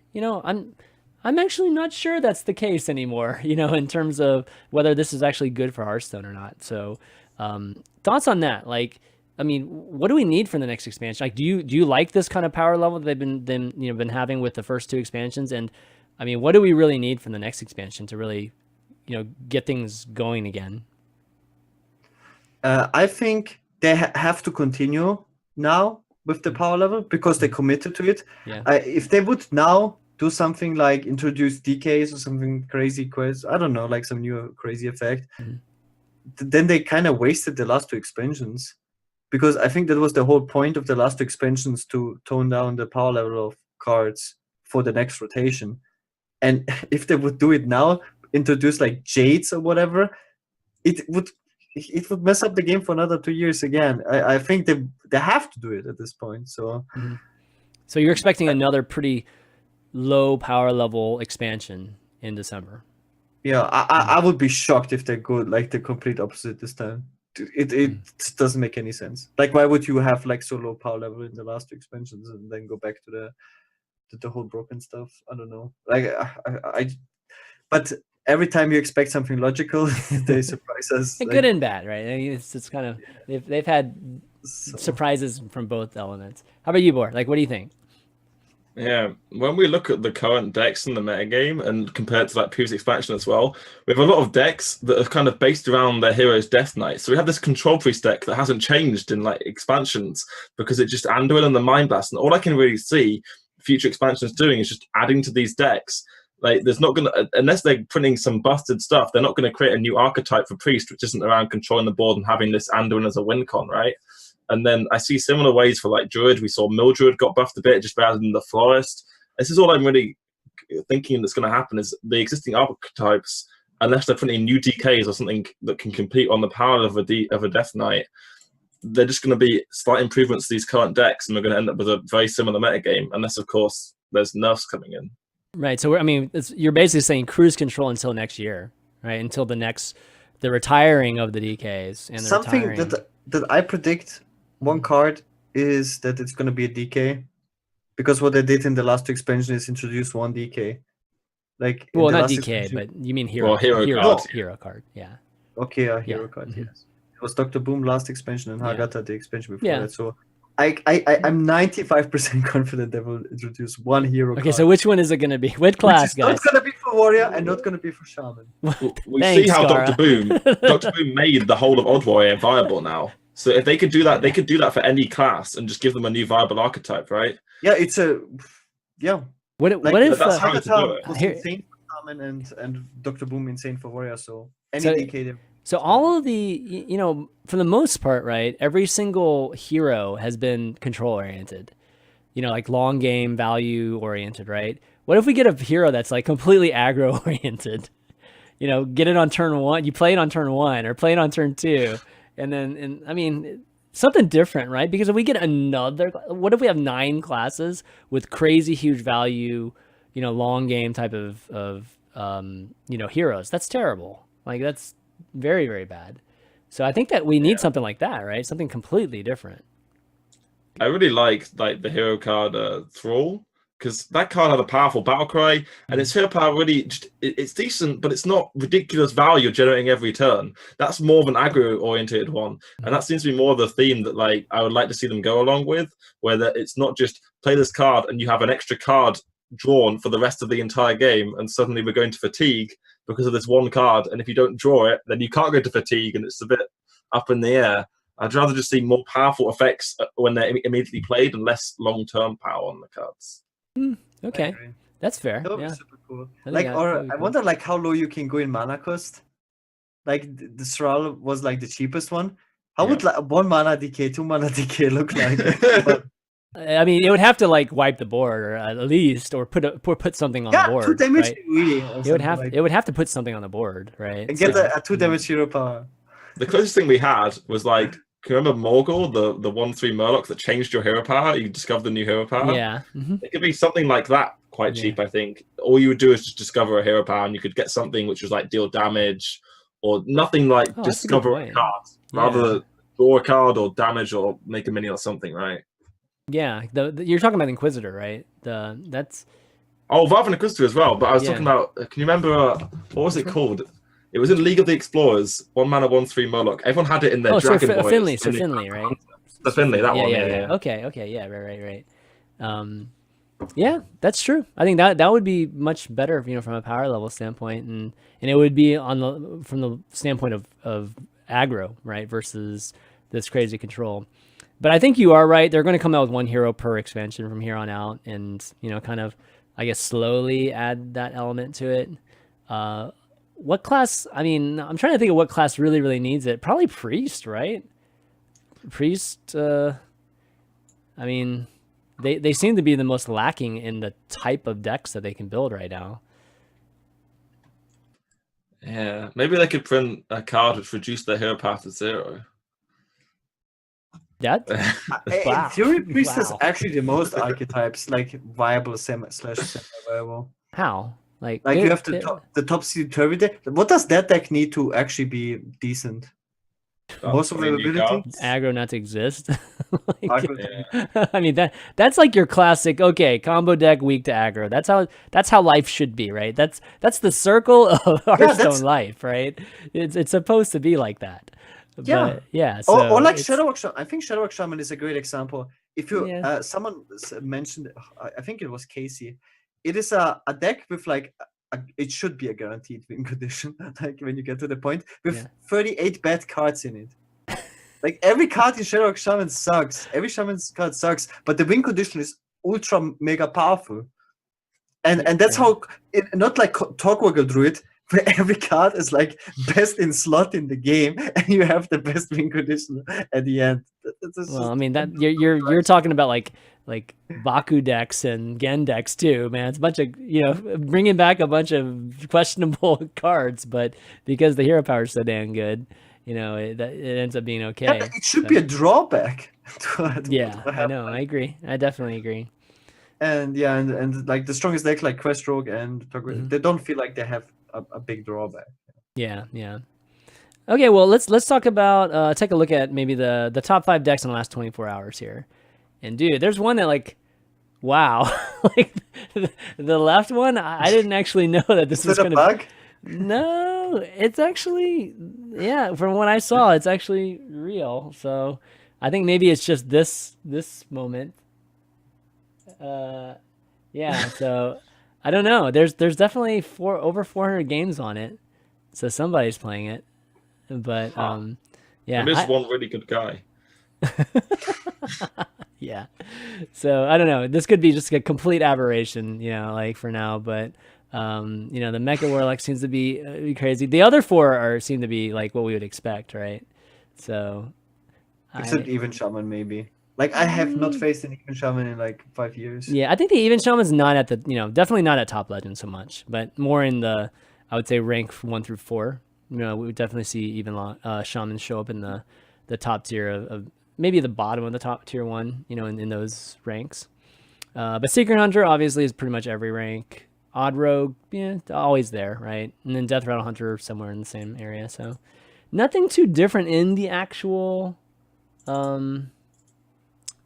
I'm actually not sure that's the case anymore, in terms of whether this is actually good for Hearthstone or not. So, thoughts on that? Like, I mean, what do we need for the next expansion? Like, do you like this kind of power level that they've been having with the first 2 expansions? And I mean, what do we really need for the next expansion to really, get things going again? I think they have to continue now with the power level because they committed to it. Yeah. If they would now do something like introduce DKs or something crazy quest, I don't know, like some new crazy effect, then they kind of wasted the last 2 expansions. Because I think that was the whole point of the last 2 expansions, to tone down the power level of cards for the next rotation. And if they would do it now, introduce like Jades or whatever, it would mess up the game for another 2 years again. I think they have to do it at this point. So, So you're expecting another pretty low power level expansion in December? Yeah, I would be shocked if they go like the complete opposite this time. It doesn't make any sense. Like, why would you have like so low power level in the last 2 expansions and then go back to the whole broken stuff? I don't know. Like, but every time you expect something logical, they surprise us. Good and bad, right? I mean, it's kind of they've had surprises from both elements. How about you, Boar? Like, what do you think? Yeah, when we look at the current decks in the metagame and compared to that previous expansion as well, we have a lot of decks that are kind of based around their hero's Death Knight. So we have this Control Priest deck that hasn't changed in like expansions because it's just Anduin and the Mind Blast. And all I can really see future expansions doing is just adding to these decks. Like, there's not going to, unless they're printing some busted stuff, they're not going to create a new archetype for Priest, which isn't around controlling the board and having this Anduin as a win con, right? And then I see similar ways for like Druid. We saw Mildred got buffed a bit just rather than the Florist. This is all I'm really thinking that's going to happen is the existing archetypes, unless they're putting new DKs or something that can compete on the power of a Death Knight, they're just going to be slight improvements to these current decks, and we're going to end up with a very similar metagame, unless, of course, there's nerfs coming in. Right. So, you're basically saying cruise control until next year, right? Until the retiring of the DKs. And something that I predict, one card is that it's going to be a DK, because what they did in the last 2 expansion is introduce 1 DK. Like, well, not DK, but you mean hero card. Yeah. Okay, a hero card. Yes, it was Dr. Boom last expansion and Hagata the expansion before that. So I'm 95% confident they will introduce 1 hero card. Okay, so which one is it going to be? What class, guys? Not going to be for Warrior and not going to be for Shaman. We see how Gaara. Dr. Boom made the whole of Odd Warrior viable now. So if they could do that, they could do that for any class and just give them a new viable archetype, right? Yeah, it's a What if that's how to do it? Was insane for Shaman and Dr. Boom insane for Warrior, so any DK. So all of the, for the most part, right, every single hero has been control oriented, like long game value oriented, right? What if we get a hero that's like completely aggro oriented? Get it on turn 1, you play it on turn 1 or play it on turn 2. I mean, something different, right? Because if we get what if we have 9 classes with crazy huge value, long game type of heroes? That's terrible. Like that's very, very bad. So I think that we need something like that, right? Something completely different. I really like the hero card Thrall, because that card had a powerful battle cry, and its hero power really it's decent, but it's not ridiculous value generating every turn. That's more of an aggro oriented one, and that seems to be more of the theme that like I would like to see them go along with, where it's not just play this card and you have an extra card drawn for the rest of the entire game, and suddenly we're going to fatigue because of this one card, and if you don't draw it, then you can't go to fatigue, and it's a bit up in the air. I'd rather just see more powerful effects when they're immediately played and less long-term power on the cards. Okay, that's fair. That would be super cool. I wonder like how low you can go in mana cost. Like the Thrall was like the cheapest one. How would like 1 mana decay, 2 mana decay look like? I mean, it would have to like wipe the board, or at least, or put something on the board. 2 damage, right? really. It would have to put something on the board, right? And get a 2 damage hero power. The closest thing we had was like, can you remember Morgul, the 1/3 Murloc that changed your hero power? You discovered the new hero power. Yeah. It could be something like that, quite cheap, I think. All you would do is just discover a hero power, and you could get something which was like deal damage, or nothing like discover a card, rather draw a card or damage or make a mini or something, right? Yeah, you're talking about Inquisitor, right? That's. Oh, rather than Inquisitor as well. But I was talking about. Can you remember what was it called? It was in League of the Explorers. 1 mana, 1/3 Murloc. Everyone had it in their Dragon Boy. Sir Finley, right? The Finley, that one. Yeah. Okay, yeah, right. Yeah, that's true. I think that would be much better, from a power level standpoint, and it would be from the standpoint of aggro, right, versus this crazy control. But I think you are right. They're going to come out with 1 hero per expansion from here on out, and kind of, I guess, slowly add that element to it. What class? I mean, I'm trying to think of what class really, really needs it. Probably Priest, right? Priest. I mean, they seem to be the most lacking in the type of decks that they can build right now. Yeah, maybe they could print a card which reduced their hero power to 0. That in theory, Priest is actually the most archetypes, like viable semi-viable. How? Like you have the top seed Turvy deck. What does that deck need to actually be decent? Most of the ability? Aggro not to exist. I mean that's like your classic combo deck weak to aggro. That's how life should be, right? That's the circle of Hearthstone life, right? It's supposed to be like that. Yeah. So or like Shadowwalk Shaman. I think Shadowwalk Shaman is a great example. If you someone mentioned, I think it was Casey. It is a deck with like it should be a guaranteed win condition. Like when you get to the point with 38 bad cards in it. Like every card in Shadowwalk Shaman sucks. Every Shaman's card sucks, but the win condition is ultra mega powerful. And that's how not like Torquaggle Druid, where every card is like best in slot in the game, and you have the best win condition at the end. Well, I mean that you're talking about like Baku decks and Gen decks too, man. It's a bunch of bringing back a bunch of questionable cards, but because the hero power is so damn good, it ends up being okay. Yeah, it should be a drawback. I know. I agree. I definitely agree. And and like the strongest deck like Quest Rogue and they don't feel like they have a big drawback. Yeah. Okay, well let's talk about take a look at maybe the top 5 decks in the last 24 hours here. And dude, there's one that like, wow, like the left one, I didn't actually know that this was going to bug. No, it's actually from what I saw, it's actually real. So I think maybe it's just this moment. So I don't know. There's definitely over 400 games on it, so somebody's playing it. But there is one really good guy. Yeah. So I don't know. This could be just a complete aberration, like for now. But You know, the Mecha Warlock seems to be crazy. The other four seem to be like what we would expect, right? So, except even Shaman maybe. Like I have not faced an even Shaman in like 5 years. Yeah, I think the even Shaman's not at the definitely not at top legend so much, but more in the I would say rank 1 through 4. You know, we would definitely see even Shamans show up in the top tier of maybe the bottom of the top tier 1. You know, in those ranks. But Secret Hunter obviously is pretty much every rank. Odd Rogue, yeah, always there, right? And then Death Rattle Hunter somewhere in the same area. So nothing too different in the actual, you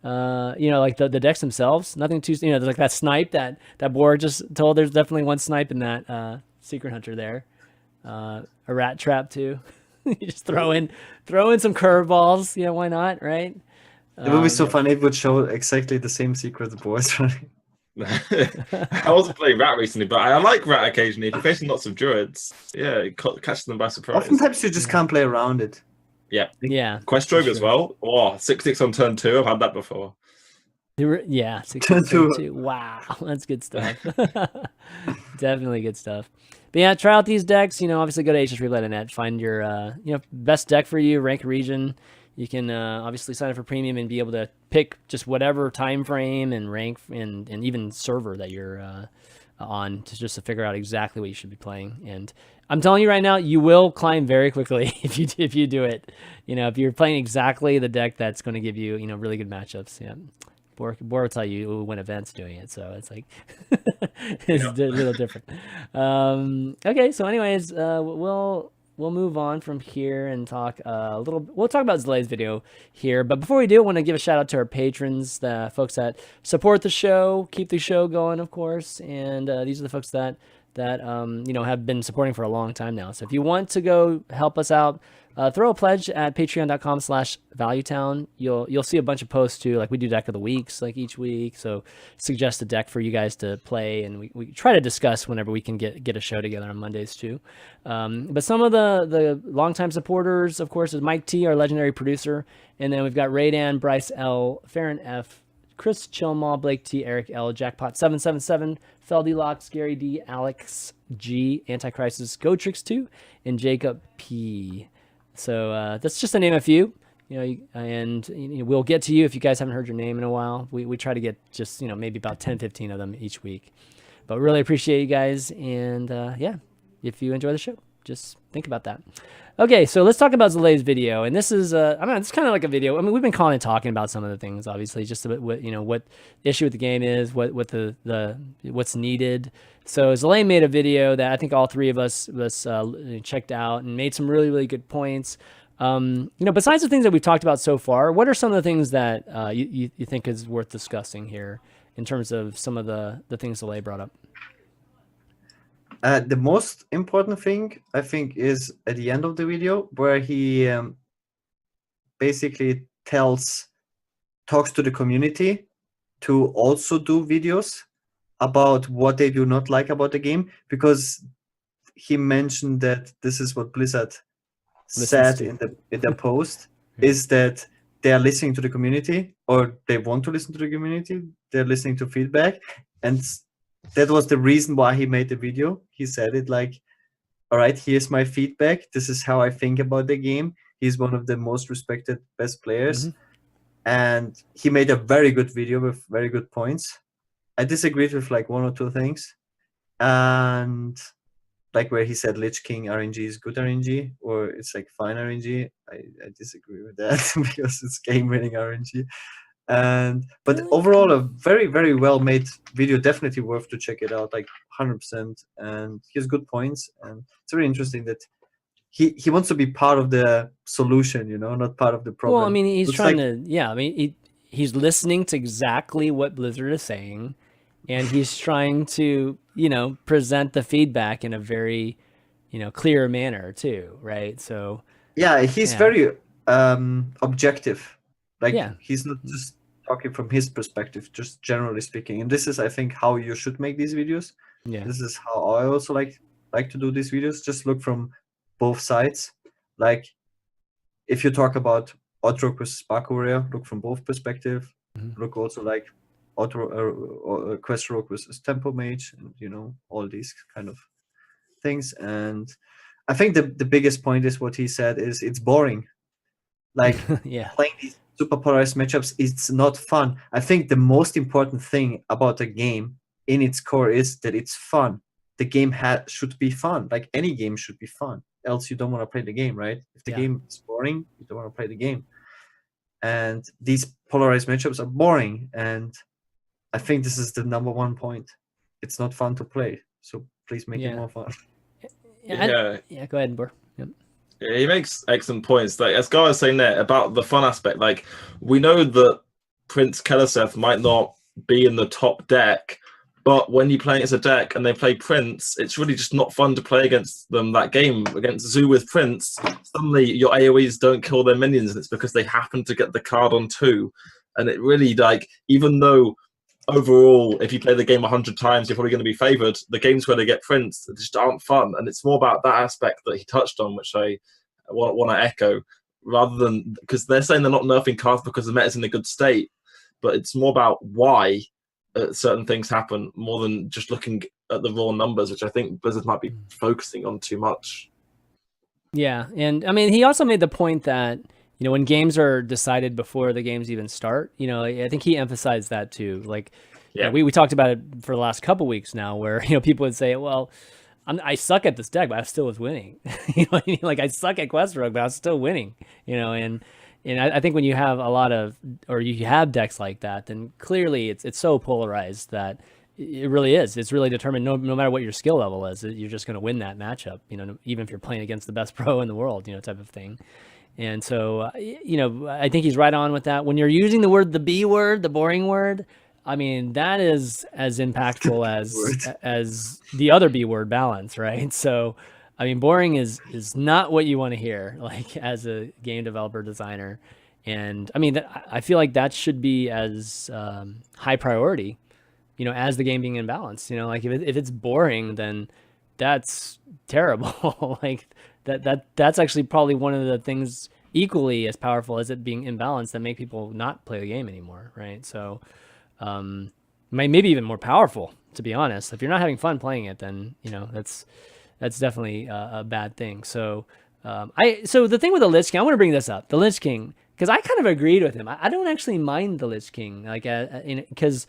know, like the decks themselves. Nothing too, you know, there's like that snipe that Boar just told. There's definitely one snipe in that Secret Hunter there. A rat trap too. You just throw in some curveballs. Yeah, why not, right? It would be so funny if it would show exactly the same secret Boar's running. I wasn't playing Rat recently, but I like Rat occasionally. If you're facing lots of druids, yeah, it catches them by surprise. Oftentimes you just can't play around it. Yeah. Yeah. Quest Rogue as well. Oh, 6/6 on turn 2. I've had that before. Yeah, 6/6 turn 2. Wow, that's good stuff. Definitely good stuff. But yeah, try out these decks. You know, obviously go to hsreplay.net, find your best deck for you, rank region. You can obviously sign up for premium and be able to pick just whatever time frame and rank and even server that you're on to figure out exactly what you should be playing. And I'm telling you right now, you will climb very quickly if you do it. You know, if you're playing exactly the deck that's going to give you really good matchups. Yeah, Boar will tell you will win events doing it. So it's like it's a little different. Okay, so anyways, we'll move on from here and talk a little. We'll talk about Zalae's video here, but before we do, I want to give a shout out to our patrons, the folks that support the show, keep the show going, of course, and these are the folks that have been supporting for a long time now. So if you want to go help us out, throw a pledge at patreon.com/valuetown. You'll see a bunch of posts too. Like we do deck of the weeks like each week. So suggest a deck for you guys to play, and we try to discuss whenever we can get a show together on Mondays too. But some of the longtime supporters, of course, is Mike T, our legendary producer, and then we've got Raydan, Bryce L, Farron F, Chris Chilmaw, Blake T, Eric L, Jackpot 777, Feldy Locks, Gary D, Alex G, Anticrisis, GoTrix 2, and Jacob P. So that's just to name a few, and we'll get to you if you guys haven't heard your name in a while. We try to get just maybe about 10-15 of them each week, but really appreciate you guys. And yeah, if you enjoy the show, just think about that. Okay, so let's talk about Zalae's video, and this is it's kind of like a video. I mean, we've been calling and talking about some of the things, obviously, just about what issue with the game is, what what's needed. So Zalae made a video that I think all three of us checked out and made some really, really good points. Besides the things that we've talked about so far, what are some of the things that you think is worth discussing here in terms of some of the things Zalae brought up? The most important thing, I think, is at the end of the video where he basically talks to the community to also do videos about what they do not like about the game, because he mentioned that this is what Blizzard said in the post, is that they are listening to the community, or they want to listen to the community. They're listening to feedback, and that was the reason why he made the video. He said it like, all right, here's my feedback. This is how I think about the game. He's one of the most respected, best players. Mm-hmm. And he made a very good video with very good points. I disagreed with like one or two things. And like where he said Lich King RNG is good RNG, or it's like fine RNG. I disagree with that because it's game-winning RNG. But overall, a very, very well made video, definitely worth to check it out, like 100%. And he has good points, and it's very interesting that he wants to be part of the solution, not part of the problem. Well, I mean, he's he's listening to exactly what Blizzard is saying, and he's trying to present the feedback in a very clear manner too, right? So he's very objective. Like he's not just talking from his perspective, just generally speaking. And this is, I think, how you should make these videos. Yeah. This is how I also like to do these videos. Just look from both sides. Like if you talk about Oddrock versus Spark Warrior, look from both perspectives. Mm-hmm. Look also like Quest Rogue versus Tempo Mage, and you know, all these kind of things. And I think the biggest point is what he said is it's boring. Like playing these super polarized matchups, it's not fun. I think the most important thing about a game in its core is that it's fun. The game should be fun. Like any game should be fun. Else you don't want to play the game, right? If the game is boring, you don't want to play the game. And these polarized matchups are boring. And I think this is the #1 point. It's not fun to play. So please make it more fun. Go ahead, Boar. Yep. Yeah, he makes excellent points. Like as Gaara was saying there about the fun aspect, like we know that Prince Keleseth might not be in the top deck, but when you play against a deck and they play Prince, it's really just not fun to play against them. That game against Zoo with Prince, suddenly your AoEs don't kill their minions, and it's because they happen to get the card on 2. And it really, like, even though overall, if you play the game 100 times, you're probably going to be favored, the games where they get Prince just aren't fun. And it's more about that aspect that he touched on, which I want to echo, rather than, because they're saying they're not nerfing cards because the meta's in a good state, but it's more about why certain things happen more than just looking at the raw numbers, which I think Blizzard might be focusing on too much. Yeah, and I mean, he also made the point that, you know, when games are decided before the games even start, you know, I think he emphasized that too. Like, you know, we talked about it for the last couple weeks now, where, you know, people would say, well, I suck at this deck, but I still was winning. You know what I mean? Like, I suck at Quest Rogue, but I was still winning. You know, and I think when you have a lot of, or you have decks like that, then clearly it's so polarized that it really is. It's really determined. No matter what your skill level is, you're just going to win that matchup. You know, even if you're playing against the best pro in the world, you know, type of thing. And so, you know, I think he's right on with that. When you're using the B word, the boring word, I mean, that is as impactful as the other B word, balance, right? So, I mean, boring is not what you want to hear, like, as a game developer designer. And I mean, I feel like that should be as high priority, you know, as the game being in balance. You know, like if it's boring, then that's terrible. Like that's actually probably one of the things equally as powerful as it being imbalanced that make people not play the game anymore, right? So maybe even more powerful, to be honest. If you're not having fun playing it, then, you know, that's definitely a bad thing. So so the thing with the Lich King, I want to bring this up, the Lich King, because I kind of agreed with him. I don't actually mind the Lich King, like, because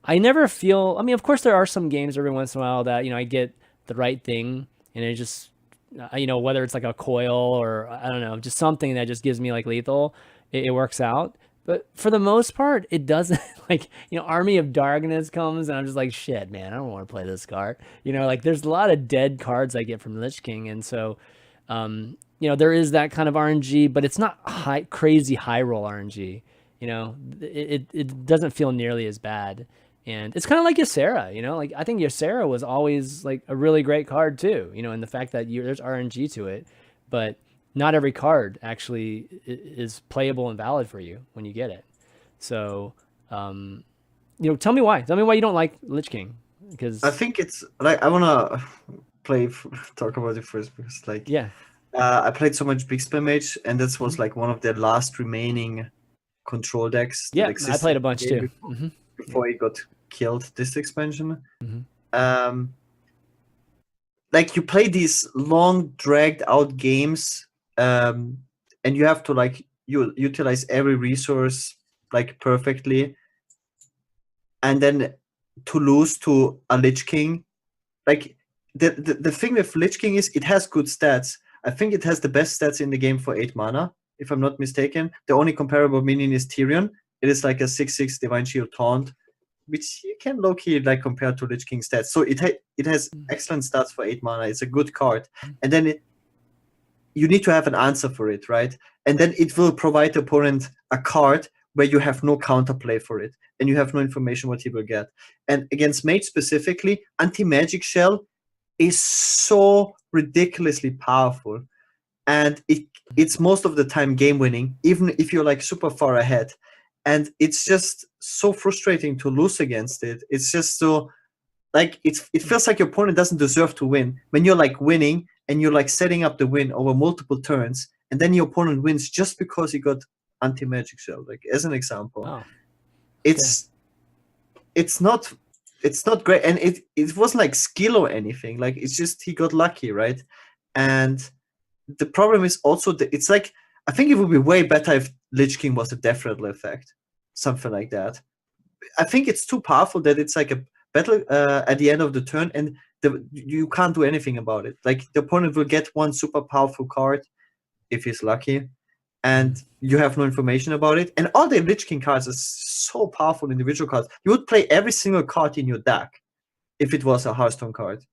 I never feel, I mean, of course there are some games every once in a while that, you know, I get the right thing and it just, you know, whether it's like a coil or I don't know, just something that just gives me like lethal, it works out. But for the most part, it doesn't. Like, you know, Army of Darkness comes and I'm just like, shit, man, I don't want to play this card. You know, like there's a lot of dead cards I get from Lich King. And so, you know, there is that kind of RNG, but it's not crazy high roll RNG. You know, it doesn't feel nearly as bad. And it's kind of like Ysera, you know, like I think Ysera was always like a really great card too, you know, and the fact that there's RNG to it, but not every card actually is playable and valid for you when you get it. So, you know, tell me why you don't like Lich King, because I think it's like, I want to talk about it first, because like, I played so much Big Spam Mage, and this was like one of the last remaining control decks. Yeah, I played a bunch too. Before he got killed this expansion. Like, you play these long dragged out games, and you have to like utilize every resource like perfectly, and then to lose to a Lich King, like the thing with Lich King is it has good stats. I think it has the best stats in the game for 8 mana, if I'm not mistaken. The only comparable minion is Tyrion. It is like a 6/6 Divine Shield Taunt, which you can low-key like compare to Lich King stats. So it has excellent stats for 8 mana. It's a good card. And then you need to have an answer for it, right? And then it will provide the opponent a card where you have no counterplay for it, and you have no information what he will get. And against Mage specifically, Anti-Magic Shell is so ridiculously powerful. And it's most of the time game-winning, even if you're like super far ahead. And it's just so frustrating to lose against it. It's just so, like, it feels like your opponent doesn't deserve to win. When you're like winning and you're like setting up the win over multiple turns, and then your opponent wins just because he got Anti-Magic Shell, like, as an example. Oh. It's it's not great, and it wasn't like skill or anything. Like it's just he got lucky, right? And the problem is also that it's like I think it would be way better if Lich King was a death rattle effect, something like that. I think it's too powerful that it's like a battle at the end of the turn, and you can't do anything about it. Like the opponent will get one super powerful card if he's lucky, and you have no information about it. And all the Lich King cards are so powerful individual cards. You would play every single card in your deck if it was a Hearthstone card.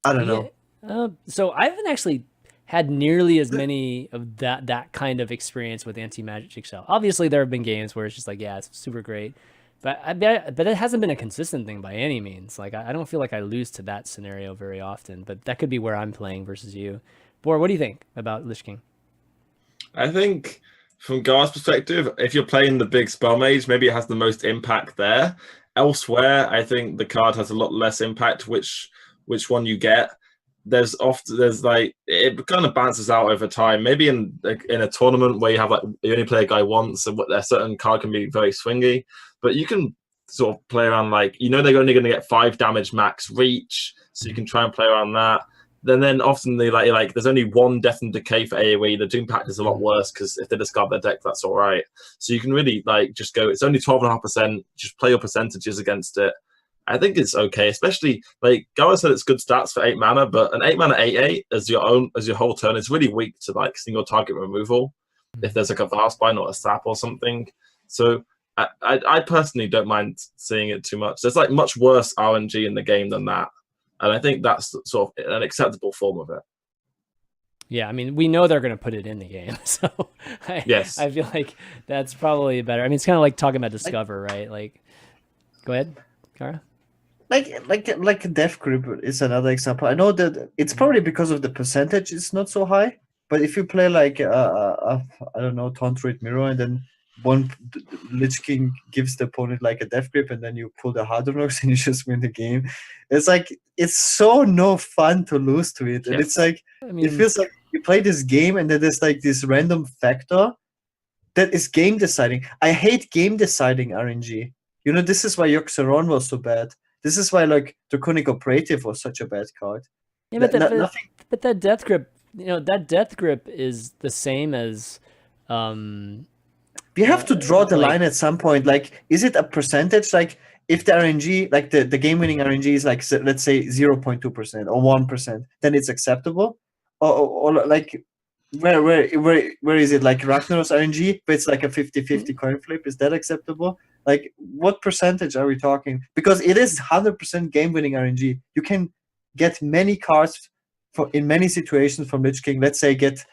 I don't know. So I haven't actually had nearly as many of that kind of experience with Anti-Magic Shell. Obviously, there have been games where it's just like, yeah, it's super great. But it hasn't been a consistent thing by any means. Like, I don't feel like I lose to that scenario very often. But that could be where I'm playing versus you. Boar, what do you think about Lich King? I think from Gaara's perspective, if you're playing the big spell mage, maybe it has the most impact there. Elsewhere, I think the card has a lot less impact, which one you get. There's like it kind of balances out over time. Maybe in a tournament where you have like you only play a guy once, and a certain card can be very swingy, but you can sort of play around like they're only going to get 5 damage max reach, so you can try and play around that. Then often they like there's only 1 death and decay for AoE. The doom impact is a lot worse because if they discard their deck, that's all right. So you can really like just go. It's only 12.5%. Just play your percentages against it. I think it's okay, especially like Gaara said, it's good stats for 8 mana, but an 8 mana 8/8 as your whole turn is really weak to like single target removal. If there's like a Vastbind or a Sap or something, so I personally don't mind seeing it too much. There's like much worse RNG in the game than that, and I think that's sort of an acceptable form of it. Yeah, I mean, we know they're going to put it in the game, so yes, I feel like that's probably better. I mean, it's kind of like talking about Discover, right? Like, go ahead, Gaara. Like a death grip is another example. I know that it's probably because of the percentage it's not so high, but if you play like I don't know, Tauntruid Mirror, and then one Lich King gives the opponent like a death grip, and then you pull the Hardrocks and you just win the game. It's like it's so no fun to lose to it, and it's like it feels like you play this game and then there's like this random factor that is game deciding. I hate game deciding RNG. This is why Yoxeron was so bad. This is why like Draconic Operative was such a bad card. Yeah, but that death grip, that death grip is the same as. We have to draw the line at some point. Like, is it a percentage? Like, if the RNG, like the game-winning RNG is like, let's say 0.2% or 1%, then it's acceptable. Or like, where is it? Like Ragnarok's RNG, but it's like a 50-50 coin flip. Is that acceptable? Like, what percentage are we talking? Because it is 100% game-winning RNG. You can get many cards in many situations from Lich King. Let's say get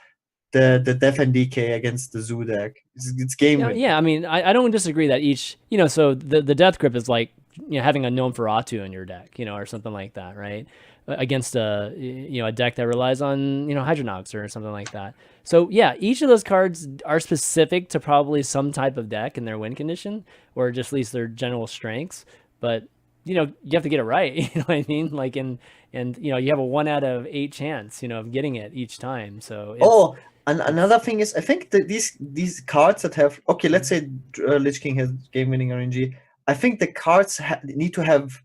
the Death and Decay against the Zoo deck. It's game-winning. Yeah, I mean, I don't disagree that each, so the Death Grip is like, having a Gnome Feratu in your deck, or something like that, right? Against a deck that relies on, Hydronox or something like that. So yeah, each of those cards are specific to probably some type of deck and their win condition, or just at least their general strengths. But you have to get it right. You know what I mean? Like and you have a 1 out of 8 chance, of getting it each time. So and another thing is, I think that these cards that have let's say Lich King has game-winning RNG. I think the cards need to have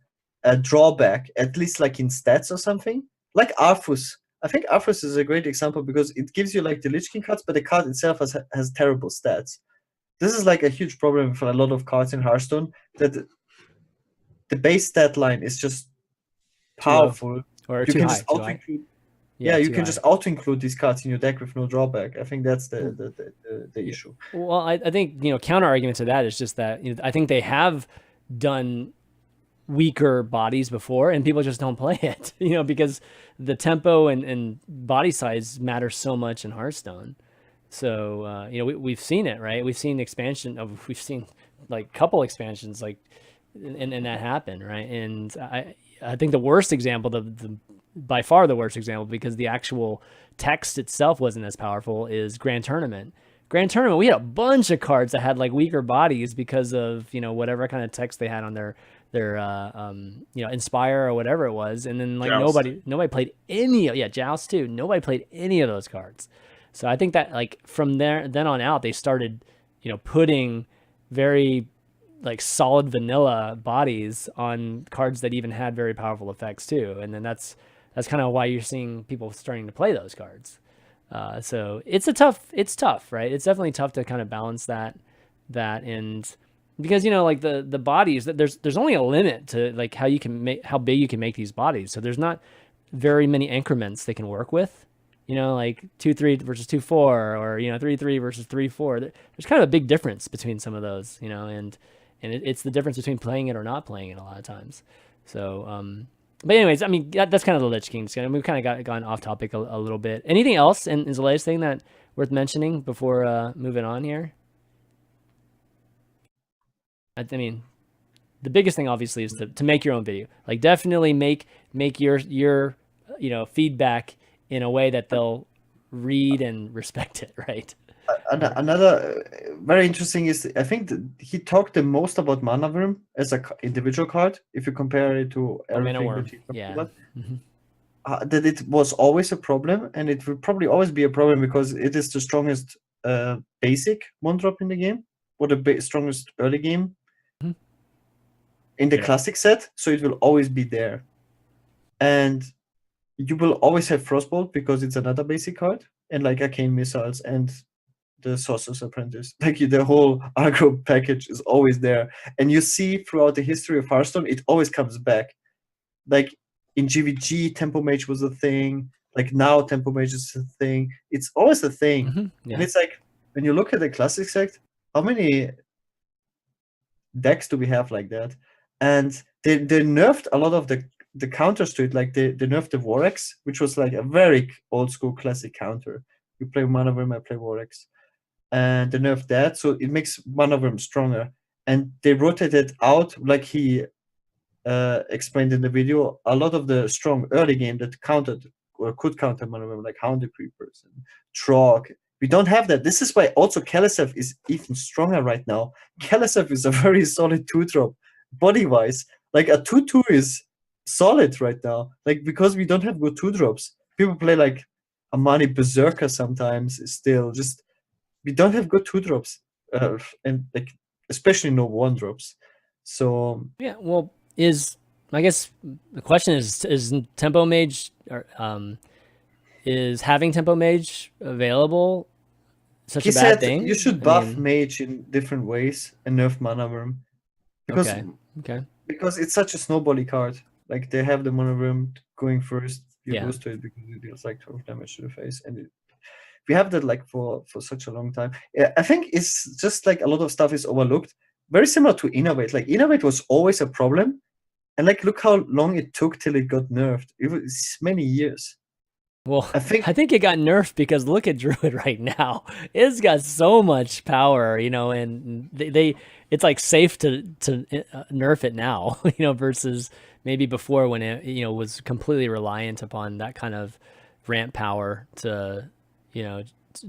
a drawback, at least like in stats or something, like Arthas. I think Arthas is a great example because it gives you like the Lich King cards, but the card itself has terrible stats. This is like a huge problem for a lot of cards in Hearthstone, that the base stat line is just powerful. Or you can just auto-include. Yeah, you can just auto-include these cards in your deck with no drawback. I think that's the issue. Well, I think counter argument to that is just that I think they have done weaker bodies before and people just don't play it, because the tempo and body size matter so much in Hearthstone. So we've seen it, right? We've seen we've seen like couple expansions like and that happen, right? And I think the worst example, the by far the worst example, because the actual text itself wasn't as powerful, is Grand Tournament. Grand Tournament, we had a bunch of cards that had like weaker bodies because of whatever kind of text they had on their Inspire or whatever it was, and then like Joust. nobody played any Joust too. Nobody played any of those cards. So I think that like from then on out they started putting very like solid vanilla bodies on cards that even had very powerful effects too. And then that's kind of why you're seeing people starting to play those cards. So it's tough, right? It's definitely tough to kind of balance that and because, you know, like the bodies, there's only a limit to like how big you can make these bodies. So there's not very many increments they can work with, you know, like 2-3 versus 2-4, or, you know, 3-3 versus 3-4. There's kind of a big difference between some of those, you know, and it's the difference between playing it or not playing it a lot of times. So, but anyways, I mean, that's kind of the Lich King. We've kind of gone off topic a little bit. Anything else in Zalae's thing that worth mentioning before moving on here? I mean, the biggest thing obviously is to make your own video. Like, definitely make your you know, feedback in a way that they'll read and respect it, right? Another very interesting is, I think he talked the most about Mana Wyrm as an individual card. If you compare it to everything that he talked about, that it was always a problem, and it will probably always be a problem because it is the strongest basic one drop in the game, or the strongest early game in the classic set. So it will always be there, and you will always have Frostbolt because it's another basic card, and like Arcane Missiles and the Sorcerer's Apprentice. Like, the whole aggro package is always there. And you see throughout the history of Hearthstone, it always comes back. Like, in GVG, Tempo Mage was a thing. Like, now Tempo Mage is a thing. It's always a thing. And it's like, when you look at the classic set, how many decks do we have like that? And they nerfed a lot of the counters to it. Like, they nerfed the Vorax, which was like a very old school classic counter. You play Mana Wyrm, I play Vorax. And they nerfed that, so it makes Mana Wyrm stronger. And they rotated out, like he explained in the video, a lot of the strong early game that countered or could counter Mana Wyrm, like Hounded Creepers and Trog. We don't have that. This is why also Kalesev is even stronger right now. Kalesev is a very solid 2-drop, body-wise. Like, a 2-2 is solid right now. Like, because we don't have good 2-drops. People play like Amani Berserker sometimes, still just. We don't have good 2-drops, and like especially no 1-drops. So yeah, well, I guess the question is Tempo Mage, or is having Tempo Mage available such a bad thing? You should buff Mage in different ways and nerf Mana Wyrm, because because it's such a snowbally card. Like, they have the Mana Wyrm going first, you lose to it because it deals like 12 damage to the face, and we have that like for such a long time. I think it's just like a lot of stuff is overlooked. Very similar to Innovate. Like, Innovate was always a problem, and like, look how long it took till it got nerfed. It was many years. Well, I think it got nerfed because look at Druid right now. It's got so much power, you know, and it's like safe to nerf it now, you know, versus maybe before when it, you know, was completely reliant upon that kind of ramp power to, you know,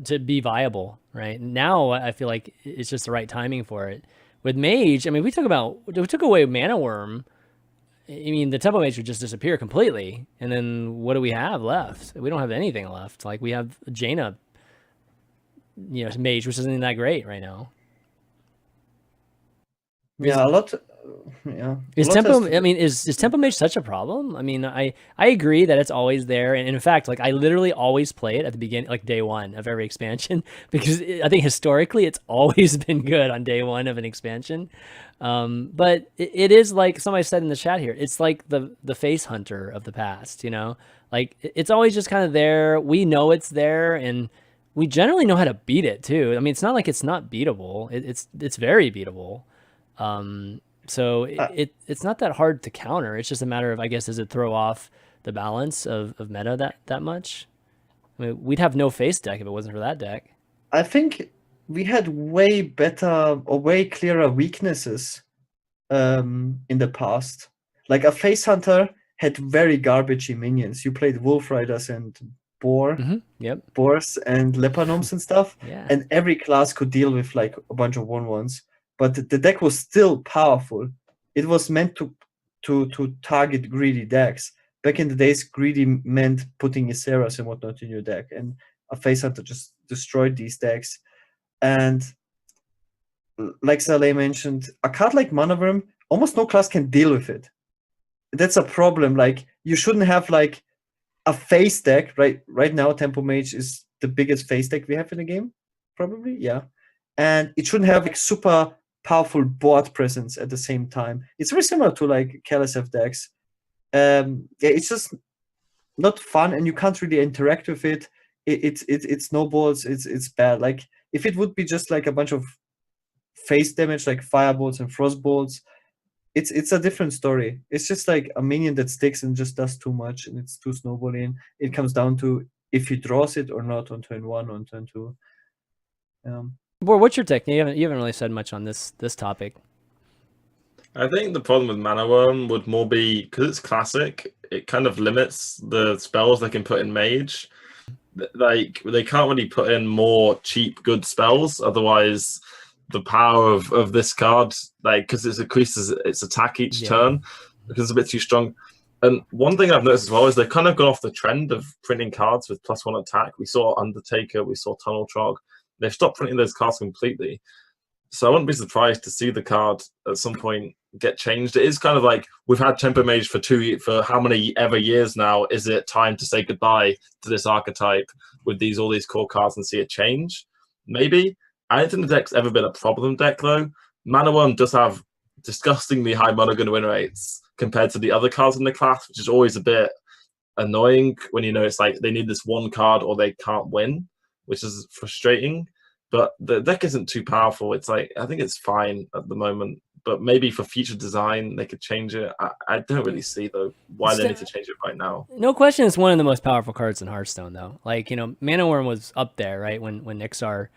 to be viable. Right now, I feel like it's just the right timing for it. With Mage, I mean, we took away Mana Wyrm. I mean, the Tempo Mage would just disappear completely, and then what do we have left? We don't have anything left. Like, we have Jaina, you know, Mage, which isn't that great right now. Yeah, a lot. Yeah. Is Tempo? I mean, is Tempo Mage such a problem? I mean, I agree that it's always there, and in fact, like, I literally always play it at the beginning, like day one of every expansion, because I think historically it's always been good on day one of an expansion. But it is like somebody said in the chat here. It's like the face hunter of the past, you know. Like, it's always just kind of there. We know it's there, and we generally know how to beat it too. I mean, it's not like it's not beatable. It's very beatable. So it's not that hard to counter. It's just a matter of, I guess, does it throw off the balance of meta that much? I mean, we'd have no face deck if it wasn't for that deck. I think we had way better or way clearer weaknesses in the past. Like, a face hunter had very garbagey minions. You played Wolf Riders and Boar, Boars and Leopardnomes and stuff, and every class could deal with like a bunch of 1/1s. But the deck was still powerful. It was meant to target greedy decks. Back in the days, greedy meant putting Iseras and whatnot in your deck, and a face hunter just destroyed these decks. And like Zalae mentioned, a card like Mana Wyrm, almost no class can deal with it. That's a problem. Like, you shouldn't have like a face deck. Right now, Tempo Mage is the biggest face deck we have in the game, probably. Yeah, and it shouldn't have like super powerful board presence at the same time. It's very similar to like KLSF decks. Yeah, it's just not fun, and you can't really interact with it. It snowballs. It's bad. Like, if it would be just like a bunch of face damage like firebolts and frostbolts, it's a different story. It's just like a minion that sticks and just does too much, and it's too snowballing. It comes down to if he draws it or not on turn 1 or on turn 2. Boar, what's your take? You haven't really said much on this topic. I think the problem with Mana Wyrm would more be because it's classic. It kind of limits the spells they can put in Mage. Like, they can't really put in more cheap, good spells. Otherwise, the power of this card, like, because it increases its attack each turn, because it's a bit too strong. And one thing I've noticed as well is they've kind of gone off the trend of printing cards with +1 attack. We saw Undertaker, we saw Tunnel Trog. They've stopped printing those cards completely. So I wouldn't be surprised to see the card at some point get changed. It is kind of like, we've had Tempo Mage for how many ever years now. Is it time to say goodbye to this archetype with all these core cards and see it change? Maybe. I don't think the deck's ever been a problem deck, though. Mana Wyrm does have disgustingly high mulligan win rates compared to the other cards in the class, which is always a bit annoying when it's like they need this one card or they can't win, which is frustrating. But the deck isn't too powerful. It's like, I think it's fine at the moment, but maybe for future design they could change it. I don't really see though why they need to change it right now. No question, it's one of the most powerful cards in Hearthstone, though. Like, Mana Wyrm was up there, right, when Nixar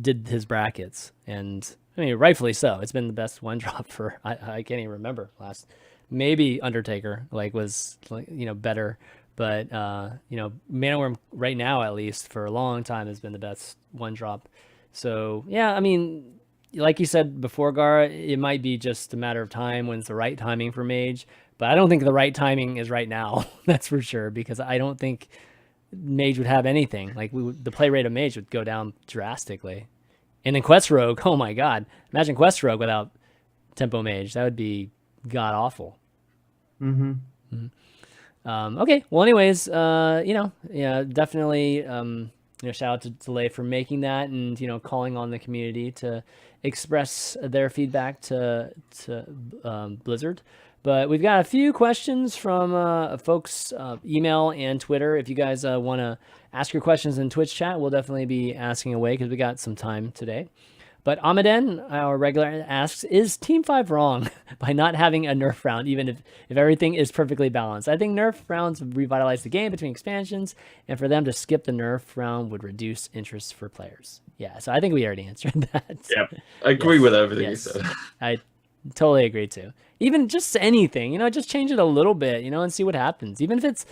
did his brackets, and I mean, rightfully so. It's been the best one drop for I can't even remember last. Maybe Undertaker was better, but Mana Wyrm right now, at least for a long time, has been the best one drop. So yeah, I mean, like you said before, Gaara, it might be just a matter of time when it's the right timing for Mage, but I don't think the right timing is right now. That's for sure, because I don't think Mage would have anything. Like, the play rate of Mage would go down drastically. And then Quest Rogue, oh my god, imagine Quest Rogue without Tempo Mage. That would be god awful. Okay, well, anyways, definitely shout out to Zalae for making that, and calling on the community to express their feedback to Blizzard. But we've got a few questions from folks, email and Twitter. If you guys want to ask your questions in Twitch chat, we'll definitely be asking away because we got some time today. But Amaden, our regular, asks, is Team 5 wrong by not having a nerf round, even if everything is perfectly balanced? I think nerf rounds would revitalize the game between expansions, and for them to skip the nerf round would reduce interest for players. Yeah, so I think we already answered that. Yeah, I agree with everything you said. I totally agree too. Even just anything, just change it a little bit, and see what happens. Even if it's,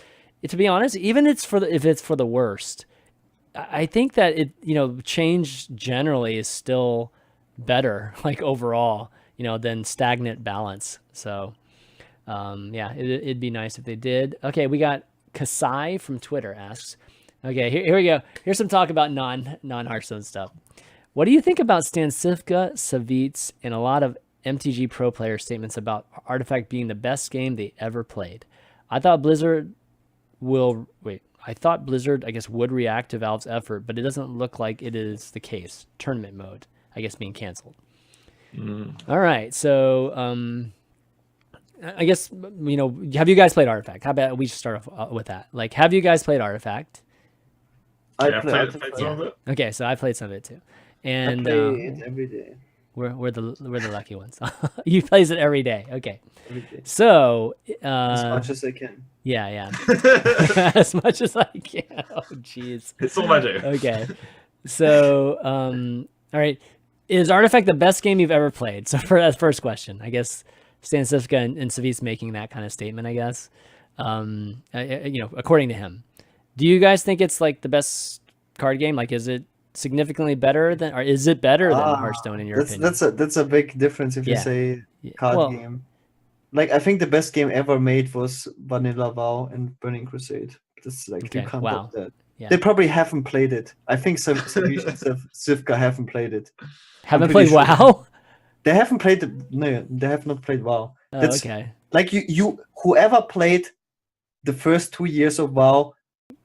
to be honest, even if it's for the worst, I think that change generally is still better, like overall, than stagnant balance. So, yeah, it'd be nice if they did. Okay, we got Kasai from Twitter asks, okay, here we go. Here's some talk about non-Hearthstone stuff. What do you think about Stansifka, Savitz, and a lot of MTG Pro player statements about Artifact being the best game they ever played? I thought Blizzard, I guess, would react to Valve's effort, but it doesn't look like it is the case. Tournament mode, I guess, being canceled. All right, so I guess, have you guys played Artifact? How about we just start off with that? Like, have you guys played Artifact? I played some of it. Okay, so I played some of it too, and I play it every day. We're the lucky ones. You plays it every day. Okay. Every day. So as much as I can. Yeah. As much as I can. Oh, jeez. It's all I do. Okay. So, all right. Is Artifact the best game you've ever played? So for that first question, I guess Stansifka and Savitz making that kind of statement, I guess, according to him. Do you guys think it's like the best card game? Like, is it significantly better than, or is it better than Hearthstone in your opinion? That's a big difference if you say card game. Like, I think the best game ever made was Vanilla WoW and Burning Crusade. That's like, you can't top that. They probably haven't played it. I think some Sivka haven't played it. Haven't played WoW? They haven't played it. No, they have not played WoW. Oh, okay. Like whoever played the first 2 years of WoW,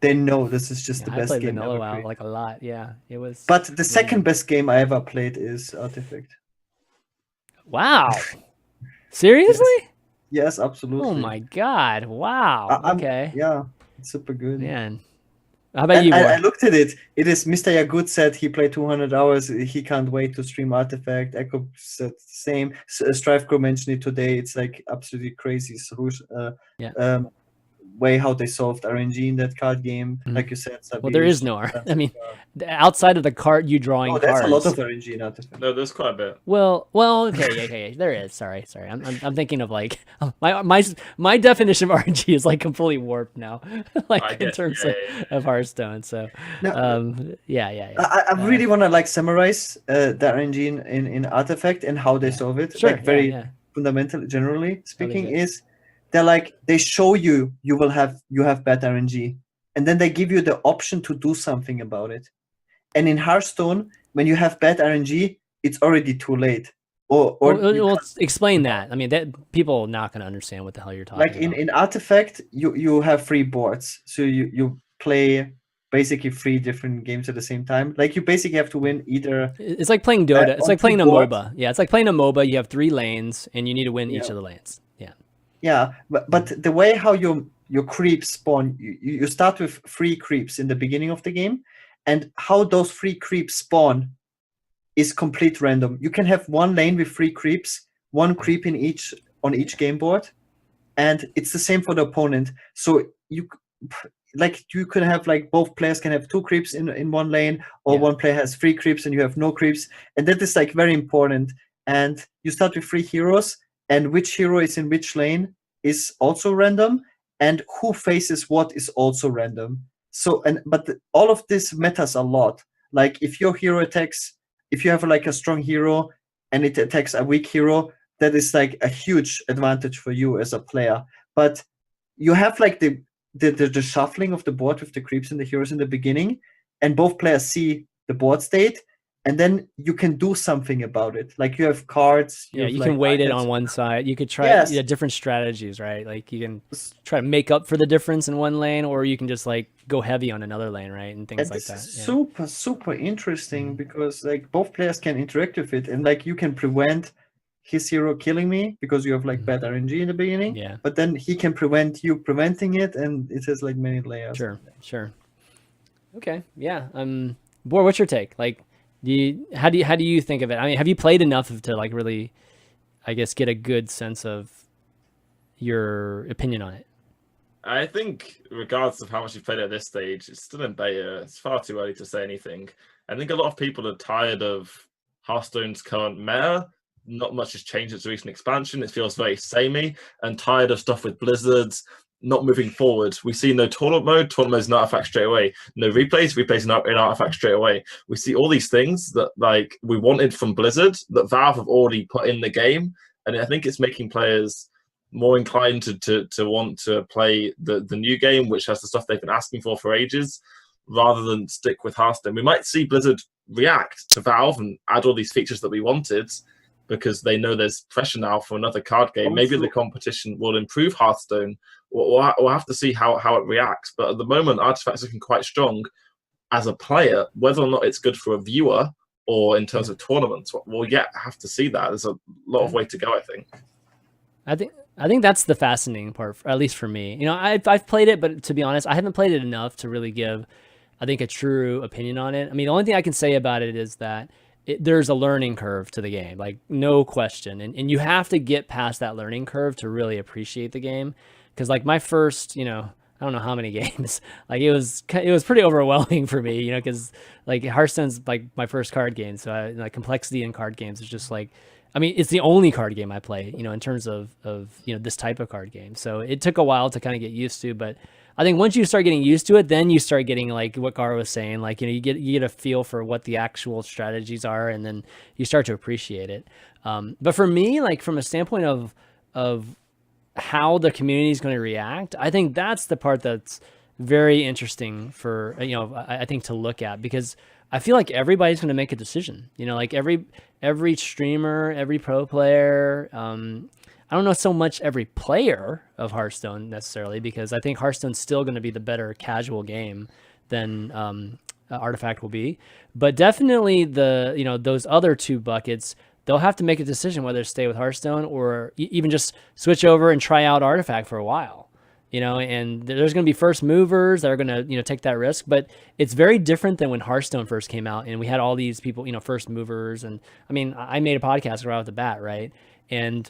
they know this is just the best I played game vanilla ever WoW created. like a lot. Yeah, it was. But the second best game I ever played is Artifact. Wow. Seriously? Yes, absolutely. Oh my god! Wow. Okay. Yeah, it's super good. Man, how about you? I looked at it. It is Mr. Yagud said he played 200 hours. He can't wait to stream Artifact. Echo said the same. Strife Crow mentioned it today. It's like absolutely crazy. Way how they solved RNG in that card game, like you said. Well, there is no RNG. I mean, outside of the card you drawing cards. There's a lot of RNG in Artifact. No, there's quite a bit. Well, okay, there is. Sorry. I'm thinking of like my definition of RNG is like completely warped now, like in terms of Hearthstone. So, yeah. I really want to like summarize the RNG in Artifact and how they solve it. Sure. Like very fundamental, generally speaking, is. They show you have bad RNG, and then they give you the option to do something about it. And in Hearthstone, when you have bad RNG, it's already too late. Well, explain that. I mean, that people are not going to understand what the hell you're talking about. Like in Artifact, you have 3 boards, so you play basically 3 different games at the same time. Like you basically have to win either. It's like playing Dota. It's like playing a MOBA. Yeah, it's like playing a MOBA. You have 3 lanes, and you need to win each of the lanes. Yeah, but the way how your creeps spawn, you start with 3 creeps in the beginning of the game, and how those 3 creeps spawn is complete random. You can have 1 lane with 3 creeps, 1 creep on each game board, and it's the same for the opponent. So you could have like both players can have 2 creeps in 1 lane, or 1 player has 3 creeps and you have no creeps, and that is like very important. And you start with 3 heroes. And which hero is in which lane is also random, and who faces what is also random. So, but all of this matters a lot. Like if your hero attacks, if you have like a strong hero and it attacks a weak hero, that is like a huge advantage for you as a player. But you have like the shuffling of the board with the creeps and the heroes in the beginning, and both players see the board state. And then you can do something about it. Like you have cards. You can weight it on one side. You could try different strategies, right? Like you can try to make up for the difference in 1 lane, or you can just like go heavy on another lane, right? And things like that. Super interesting because like both players can interact with it, and like you can prevent his hero killing me because you have like bad RNG in the beginning. Yeah. But then he can prevent you preventing it, and it has like many layers. Sure. Okay. Yeah. Boar, what's your take? Like. How do you think of it? I mean, have you played enough to like really, I guess, get a good sense of your opinion on it? I think, regardless of how much you've played at this stage, it's still in beta. It's far too early to say anything. I think a lot of people are tired of Hearthstone's current meta. Not much has changed since the recent expansion. It feels very samey, and tired of stuff with Blizzards not moving forward. We see no tournament mode. Tournament mode is an artifact straight away. No replays an artifact straight away. We see all these things that like we wanted from Blizzard that Valve have already put in the game, and I think it's making players more inclined to want to play the new game, which has the stuff they've been asking for ages, rather than stick with Hearthstone. We might see Blizzard react to Valve and add all these features that we wanted, because they know there's pressure now for another card game. Maybe the competition will improve Hearthstone. We'll have to see how it reacts. But at the moment, Artifact's looking quite strong as a player. Whether or not it's good for a viewer or in terms of tournaments, we'll yet have to see that. There's a lot of way to go, I think. I think that's the fascinating part, at least for me. You know, I've played it, but to be honest, I haven't played it enough to really give, I think, a true opinion on it. I mean, the only thing I can say about it is that there's a learning curve to the game, like no question. And you have to get past that learning curve to really appreciate the game. Because like my first, I don't know how many games, like it was pretty overwhelming for me, because like Hearthstone's like my first card game. So like complexity in card games is just like, I mean, it's the only card game I play, in terms of this type of card game. So it took a while to kind of get used to, but I think once you start getting used to it, then you start getting like what Gaara was saying, like, you get a feel for what the actual strategies are, and then you start to appreciate it. But for me, like from a standpoint of how the community is going to react, I think that's the part that's very interesting for, I think to look at, because I feel like everybody's going to make a decision, like every streamer, every pro player. I don't know so much every player of Hearthstone necessarily, because I think Hearthstone's still going to be the better casual game than Artifact will be. But definitely those other two buckets, they'll have to make a decision whether to stay with Hearthstone or even just switch over and try out Artifact for a while. And there's going to be first movers that are going to, take that risk, but it's very different than when Hearthstone first came out and we had all these people, first movers. And I mean, I made a podcast right off the bat, right? And,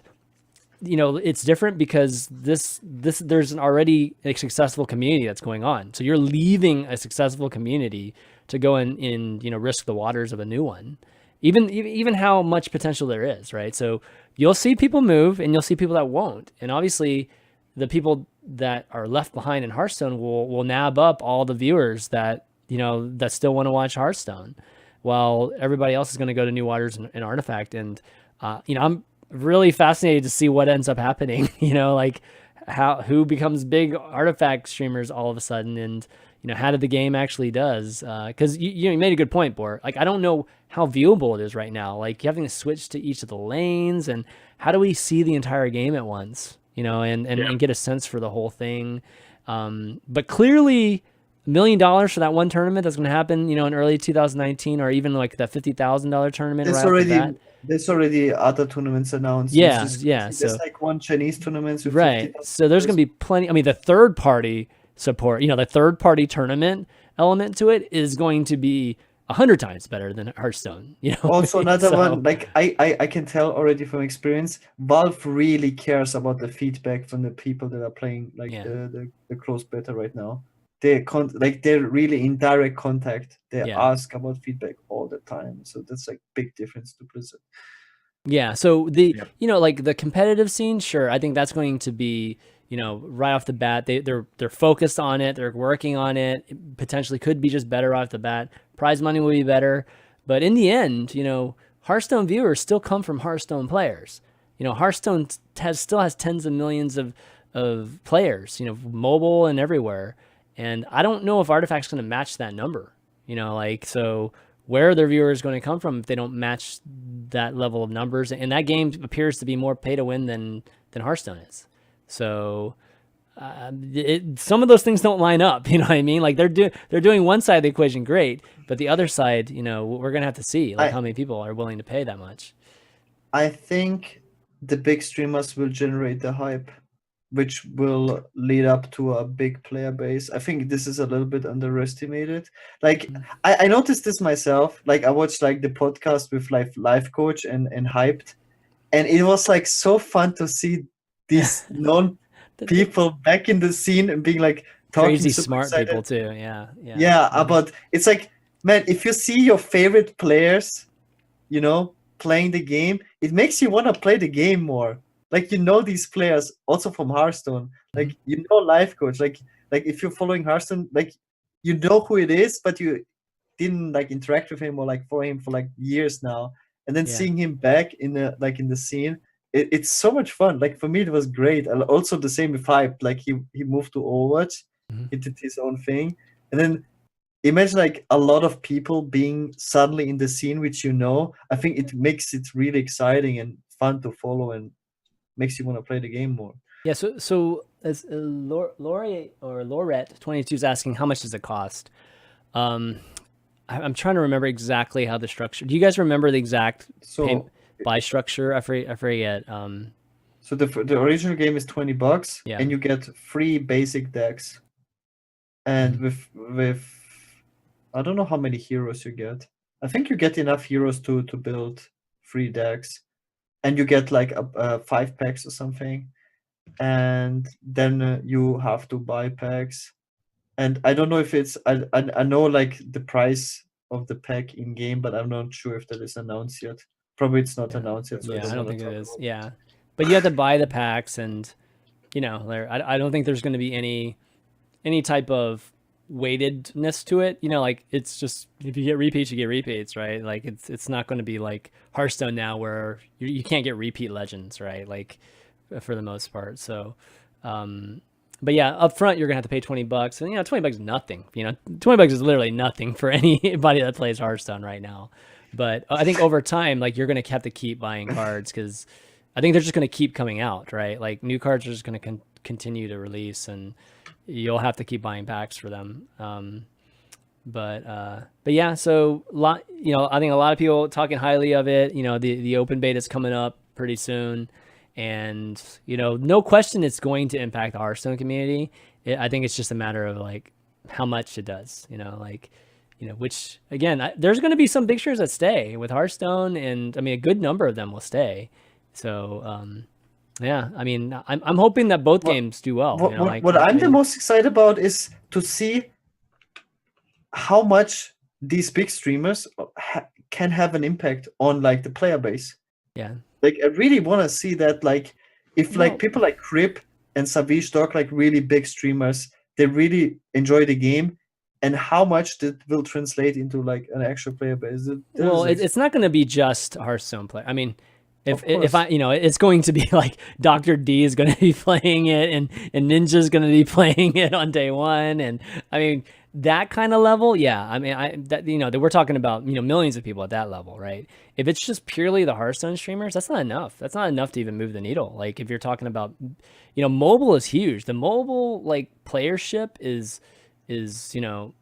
it's different because there's an already successful community that's going on. So you're leaving a successful community to go and risk the waters of a new one, even how much potential there is, right? So you'll see people move and you'll see people that won't. And obviously the people that are left behind in Hearthstone will nab up all the viewers that that still want to watch Hearthstone, while everybody else is going to go to New Waters and Artifact. And I'm really fascinated to see what ends up happening. Like who becomes big Artifact streamers all of a sudden, and how did the game actually does? Because you made a good point, Boar. Like I don't know how viewable it is right now. Like you having to switch to each of the lanes, and how do we see the entire game at once? And get a sense for the whole thing. But clearly $1 million for that one tournament that's going to happen, in early 2019, or even like that $50,000 tournament. There's already other tournaments announced. Yeah. There's like one Chinese tournament. With right. So there's going to be plenty. I mean, the third party support, the third party tournament element to it is going to be 100 times better than Hearthstone. Also another one, like I can tell already from experience, Valve really cares about the feedback from the people that are playing the closed beta right now. They're really in direct contact. They ask about feedback all the time. So that's like big difference to Blizzard. Yeah. So like the competitive scene, sure, I think that's going to be right off the bat, they're focused on it. They're working on it. It potentially could be just better off the bat. Prize money will be better. But in the end, Hearthstone viewers still come from Hearthstone players. Hearthstone still has tens of millions of players, mobile and everywhere. And I don't know if Artifact's going to match that number. So where are their viewers going to come from if they don't match that level of numbers? And that game appears to be more pay to win than Hearthstone is. So some of those things don't line up. You know what I mean? Like they're doing one side of the equation great, but the other side, we're gonna have to see how many people are willing to pay that much. I think the big streamers will generate the hype, which will lead up to a big player base. I think this is a little bit underestimated. Like I noticed this myself. Like I watched like the podcast with Life Coach and Hyped, and it was like so fun to see these known people back in the scene and being like talking crazy smart excited. People too. Yeah. But it's like, man, if you see your favorite players, playing the game, it makes you want to play the game more. Like these players also from Hearthstone. Like Life Coach. Like if you're following Hearthstone, like who it is, but you didn't like interact with him or like follow him for like years now, and then seeing him back in the scene. It's so much fun. Like for me, it was great. And also the same with Hype. Like he moved to Overwatch, he did his own thing, and then imagine like a lot of people being suddenly in the scene, which I think it makes it really exciting and fun to follow, and makes you want to play the game more. Yeah. So as Lorette 22 is asking, how much does it cost? I'm trying to remember exactly how the structure. Do you guys remember the exact buy structure? I forget. So the original game is $20, and you get 3 basic decks, and with I don't know how many heroes you get. I think you get enough heroes to build 3 decks, and you get like 5 packs or something, and then you have to buy packs. And I don't know if it's I know like the price of the pack in game, but I'm not sure if that is announced yet. Probably it's not announced yet. So I don't think it is. Yeah, but you have to buy the packs, and I don't think there's going to be any type of weightedness to it. Like it's just, if you get repeats, you get repeats, right? Like it's not going to be like Hearthstone now, where you can't get repeat legends, right? Like for the most part. So but yeah, up front you're gonna have to pay $20, and you know, $20 is nothing. You know, $20 is literally nothing for anybody that plays Hearthstone right now. But I think over time, like you're gonna have to keep buying cards because I think they're just gonna keep coming out, right? Like new cards are just gonna continue to release, and you'll have to keep buying packs for them. But yeah, so you know, I think a lot of people talking highly of it. You know, the open beta is coming up pretty soon, and you know, no question it's going to impact the Hearthstone community. I think it's just a matter of like how much it does. You know, like you know, which again, there's going to be some big shares that stay with Hearthstone, and I mean, a good number of them will stay. So yeah, I mean, I'm hoping that both games do well. You know, what I'm the most excited about is to see how much these big streamers can have an impact on like the player base. Yeah. Like I really want to see that, like if like people like Crip and Savage Dog, like really big streamers, they really enjoy the game, and how much that will translate into like an actual player base. Well, it's not going to be just Hearthstone play. I mean, if I, you know, it's going to be like Dr. D is going to be playing it, and Ninja's going to be playing it on day one, and I mean that kind of level, yeah. I mean, you know, that we're talking about, you know, millions of people at that level, right? If it's just purely the Hearthstone streamers, that's not enough. That's not enough to even move the needle. Like if you're talking about, you know, mobile is huge. The mobile like playership is you know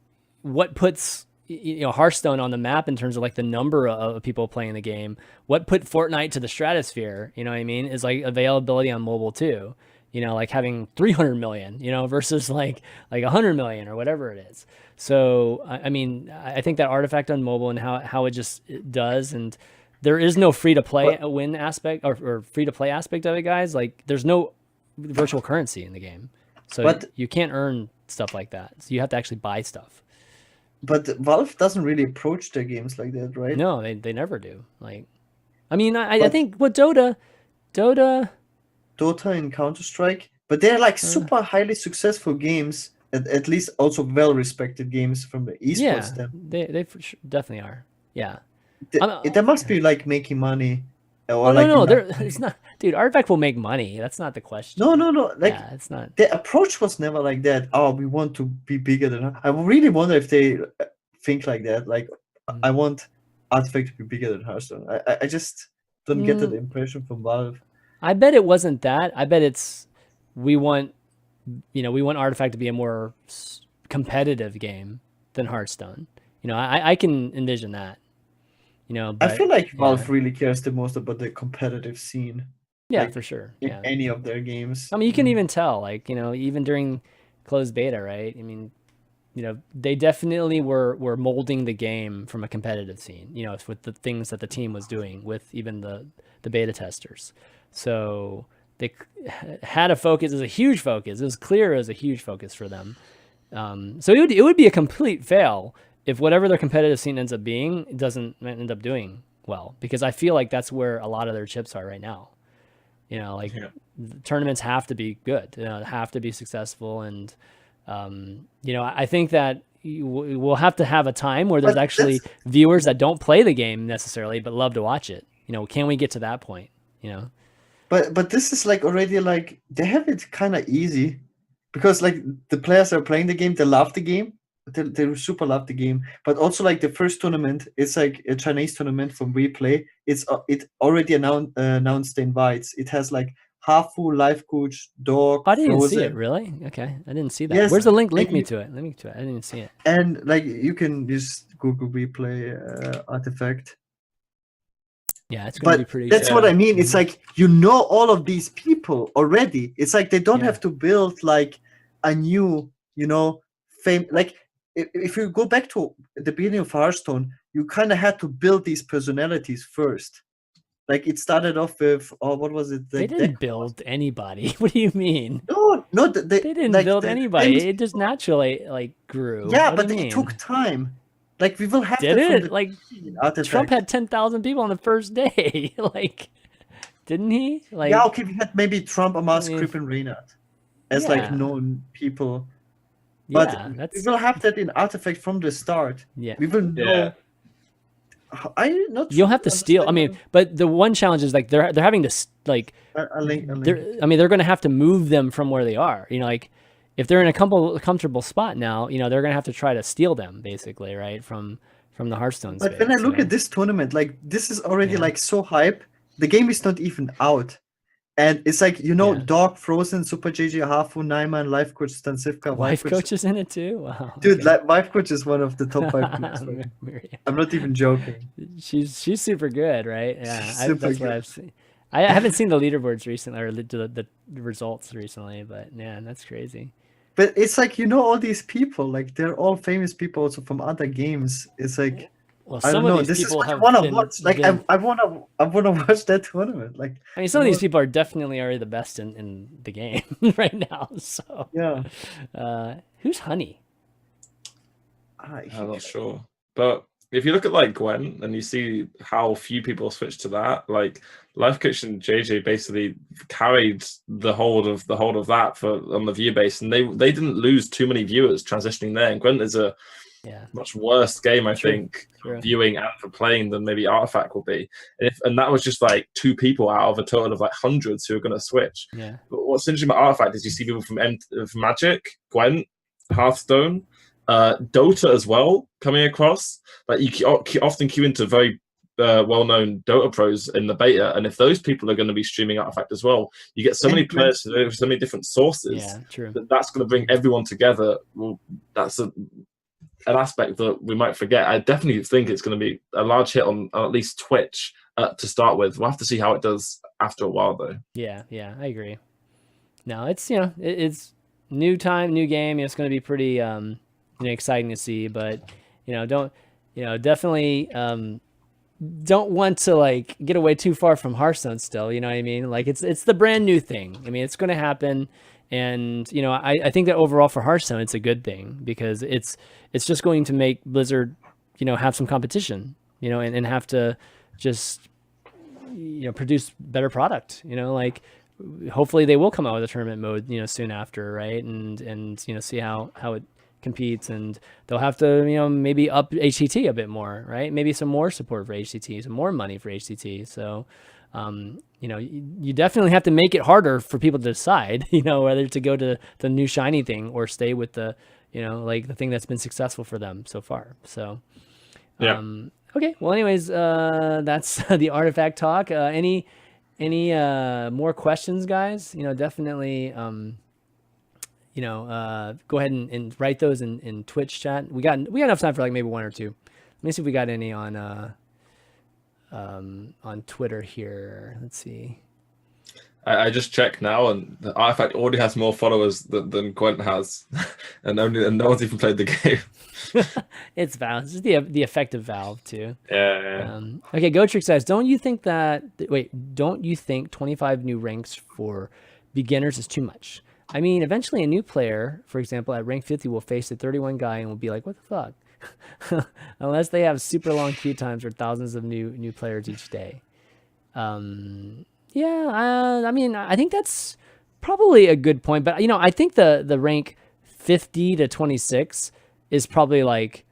what puts you know Hearthstone on the map in terms of like the number of people playing the game. What put Fortnite to the stratosphere, you know what I mean, is like availability on mobile too. You know, like having 300 million, you know, versus like 100 million or whatever it is. So, I mean, I think that artifact on mobile and how it does, and there is no free to play win aspect or free to play aspect of it, guys. Like there's no virtual currency in the game. So you can't earn stuff like that. So you have to actually buy stuff. But Valve doesn't really approach their games like that, right? No, they never do. Like, I mean, I think what Dota and Counter-Strike, but they're like super highly successful games, at least also well-respected games from the esports standpoint. They for sure, definitely are. Yeah. They must be like making money. Or no, it's not, dude. Artifact will make money. That's not the question. No. Like, yeah, it's not. The approach was never like that. Oh, we want to be bigger than. I really wonder if they think like that. Like, I want Artifact to be bigger than Hearthstone. I just don't get that impression from Valve. I bet it wasn't that. I bet it's we want Artifact to be a more competitive game than Hearthstone. You know, I can envision that. You know, but, I feel like Valve really cares the most about the competitive scene. Yeah, like, for sure. In any of their games. I mean, you can even tell, like, you know, even during closed beta, right? I mean, you know, they definitely were molding the game from a competitive scene, you know, with the things that the team was doing with even the beta testers. So they had a focus, it was a huge focus. It was clear it was a huge focus for them. So it would be a complete fail if whatever their competitive scene ends up being, it doesn't end up doing well, because I feel like that's where a lot of their chips are right now. You know, like tournaments have to be good, you know, have to be successful. And, you know, I think that we'll have to have a time where there's actually viewers that don't play the game necessarily, but love to watch it. You know, can we get to that point, you know? But this is like already like, they have it kind of easy because like the players are playing the game, they love the game. They super love the game, but also like the first tournament, it's like a Chinese tournament from Replay. It already announced the invites. It has like half full live coach dog. I didn't see it really. Okay, I didn't see that. Yes, where's the link? Link me to it. Let me to it. I didn't see it. And like you can just Google Replay Artifact. Yeah, it's gonna be pretty. That's what I mean. It's like you know all of these people already. It's like they don't have to build like a new, you know, fame like. If you go back to the beginning of Hearthstone, you kind of had to build these personalities first. Like it started off with, what was it? They didn't build anybody. What do you mean? No, they didn't like, build anybody. It just naturally like grew. Yeah, but it took time. Like we will have. Did it? Like Trump had 10,000 people on the first day. Like, didn't he? Like, yeah, okay, we had maybe Trump, Amas, Crip, and Reynard as like known people. But we will have that in Artifact from the start. Yeah. We will know I not. You'll have to steal. I mean, but the one challenge is like they're having to like. I mean, they're going to have to move them from where they are. You know, like if they're in a comfortable spot now, you know, they're going to have to try to steal them basically, right, from the Hearthstone space. But when I look at this tournament, like this is already like so hype. The game is not even out. And it's like, you know, Dog, Frozen, Super JJ, Hafu, Naiman, Life Coach, Stansivka. Life Coach is in it too? Wow. Dude, Life Coach is one of the top 5 players. I'm not even joking. She's super good, right? Yeah, that's what I've seen. I haven't seen the leaderboards recently, or the results recently, but man, that's crazy. But it's like, you know, all these people, like they're all famous people also from other games. It's like, well, some of these people have been, watch. Like I wanna watch that tournament. Like I mean, some of these people are definitely already the best in the game right now. So yeah, who's Honey? I'm not sure, but if you look at like Gwen and you see how few people switch to that, like Life Coach and JJ basically carried the whole of that on the view base, and they didn't lose too many viewers transitioning there. And Gwen is a much worse game, I think, viewing and for playing than maybe Artifact will be. And that was just like 2 people out of a total of like hundreds who are going to switch. Yeah. But what's interesting about Artifact is you see people from Magic, Gwent, Hearthstone, Dota as well coming across. Like you often queue into very well-known Dota pros in the beta, and if those people are going to be streaming Artifact as well, you get so many players from so many different sources. Yeah, true. That's going to bring everyone together. Well, that's an aspect that we might forget. I definitely think it's going to be a large hit on at least Twitch to start with. We'll have to see how it does after a while, though. Yeah, I agree. No, it's it's new time, new game. It's going to be pretty exciting to see, but definitely don't want to like get away too far from Hearthstone still. You know what I mean? Like it's the brand new thing. I mean, it's going to happen. And, I think that overall for Hearthstone, it's a good thing because it's just going to make Blizzard, have some competition, and have to just, produce better product, like hopefully they will come out with a tournament mode, soon after. Right. And see how it competes, and they'll have to, maybe up HCT a bit more, right? Maybe some more support for HCT, some more money for HCT. So, you definitely have to make it harder for people to decide, whether to go to the new shiny thing or stay with the, like the thing that's been successful for them so far. So, okay. Well, anyways, that's the Artifact talk. Any more questions, guys? Definitely, go ahead and write those in Twitch chat. We got enough time for like maybe 1 or 2. Let me see if we got any on Twitter here. Let's see. I just checked now, and the Artifact already has more followers than Gwent has, and no one's even played the game. It's Valve. It's just the effect of Valve too. Yeah. Okay, GoTrick says, don't you think 25 new ranks for beginners is too much? I mean, eventually a new player, for example, at rank 50 will face a 31 guy and will be like, what the fuck? Unless they have super long queue times or thousands of new players each day. I mean, I think that's probably a good point, but I think the rank 50 to 26 is probably like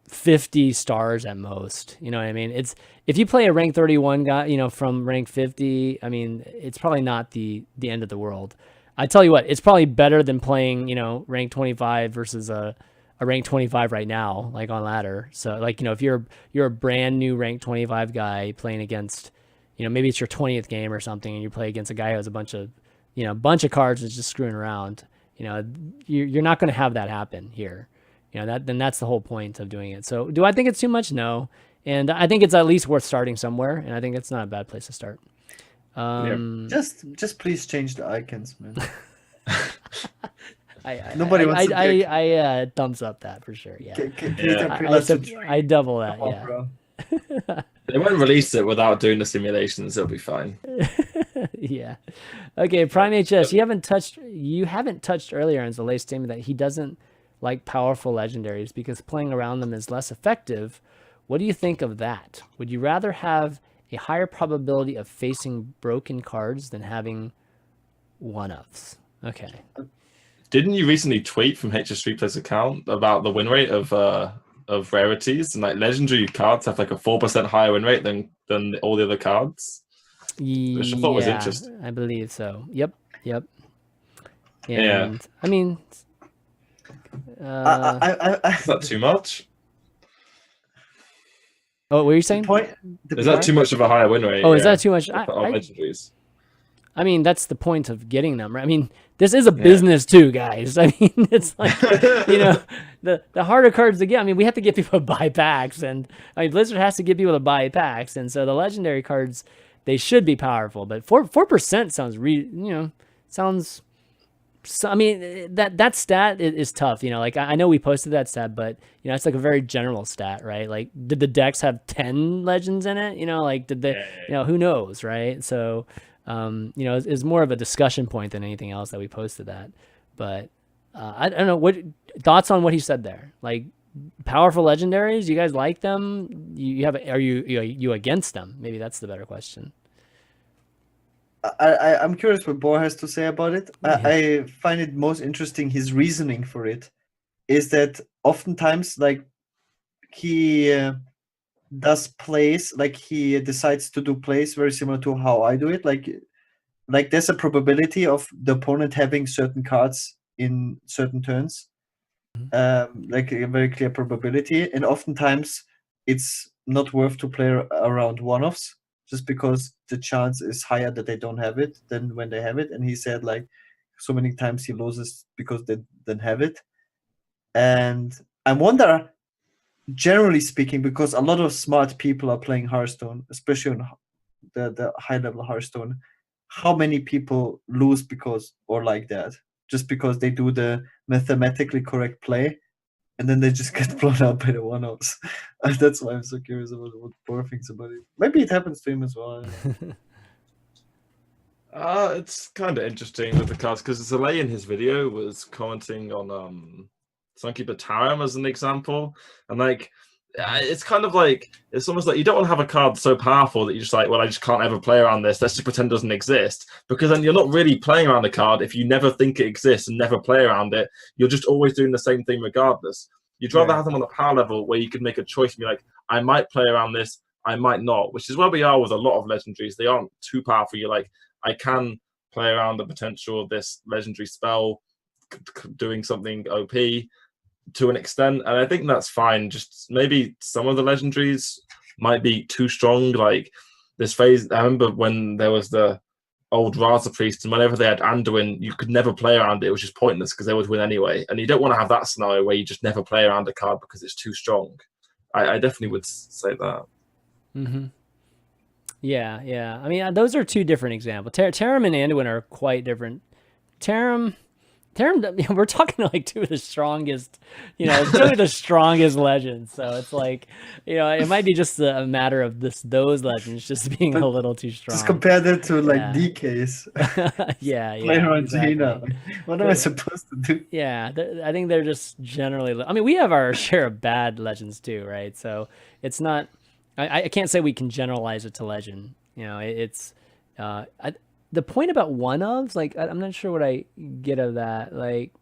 50 stars at most. You know what I mean? It's if you play a rank 31 guy, from rank 50, I mean, it's probably not the end of the world. I tell you what, it's probably better than playing, rank 25 versus a rank 25 right now, like on ladder. So like, if you're a brand new rank 25 guy playing against, maybe it's your 20th game or something, and you play against a guy who has a bunch of cards that's just screwing around, you're not going to have that happen here. Then that's the whole point of doing it. So do I think it's too much? No. And I think it's at least worth starting somewhere. And I think it's not a bad place to start. Just please change the icons, man. Nobody wants to I thumbs up that for sure. Yeah. I double that. Bro. They won't release it without doing the simulations. It'll be fine. Yeah. Okay. Prime HS, you haven't touched earlier on Zalae's statement that he doesn't like powerful legendaries because playing around them is less effective. What do you think of that? Would you rather have a higher probability of facing broken cards than having one-ofs? Okay. Didn't you recently tweet from HS Replay's account about the win rate of of rarities, and like legendary cards have like a 4% higher win rate than all the other cards, which I thought was interesting. I believe so. Yep. And Yeah. I mean, is that too much? Oh, what were you saying? Is that too much of a higher win rate? Oh, is that too much? Legendaries. I mean, that's the point of getting them, right? I mean, this is a business too, guys. I mean, it's like, the harder cards to get. I mean, we have to get people to buy packs, and I mean, Blizzard has to get people to buy packs, and so the legendary cards, they should be powerful. But 4% sounds sounds. So, I mean, that stat is tough. Like I know we posted that stat, but it's like a very general stat, right? Like, did the decks have 10 legends in it? Like did they? Who knows, right? So. It's more of a discussion point than anything else that we posted that. But I don't know, what thoughts on what he said there? Like, powerful legendaries, you guys like them? Are you against them? Maybe that's the better question. I'm curious what Boar has to say about it. I find it most interesting, his reasoning for it is that oftentimes, like, he does plays, like he decides to do plays very similar to how I do it. Like there's a probability of the opponent having certain cards in certain turns, like a very clear probability, and oftentimes it's not worth to play around one-offs just because the chance is higher that they don't have it than when they have it. And he said, like, so many times he loses because they don't have it. And I wonder, generally speaking, because a lot of smart people are playing Hearthstone, especially on the high-level Hearthstone, how many people lose like that, just because they do the mathematically correct play, and then they just get blown out by the one-offs. That's why I'm so curious about what Boar thinks about it. Maybe it happens to him as well. It's kind of interesting with the cards, because Zalae in his video was commenting on Sunkeeper Tarim as an example, and like it's kind of like, it's almost like you don't want to have a card so powerful that you're just like, well, I just can't ever play around this, let's just pretend it doesn't exist, because then you're not really playing around the card if you never think it exists and never play around it. You're just always doing the same thing regardless. You'd rather have them on a power level where you can make a choice and be like, I might play around this, I might not, which is where we are with a lot of legendaries. They aren't too powerful. You're like, I can play around the potential of this legendary spell doing something OP to an extent, and I think that's fine. Just maybe some of the legendaries might be too strong. Like this phase, I remember when there was the old Raza Priest, and whenever they had Anduin, you could never play around it. It was just pointless because they would win anyway. And you don't want to have that scenario where you just never play around a card because it's too strong. I definitely would say that. Mm-hmm. Yeah. I mean, those are two different examples. Tarim and Anduin are quite different. Tarim, we're talking like two of the strongest, two of the strongest legends. So it's like, it might be just a matter of those legends just being a little too strong. Just compare that to like DKs. Yeah. Player on exactly. Zena. What am I supposed to do? Yeah, I think they're just generally. I mean, we have our share of bad legends too, right? So it's not. I can't say we can generalize it to legend. It's. The point about one-ofs, like, I'm not sure what I get of that. Like,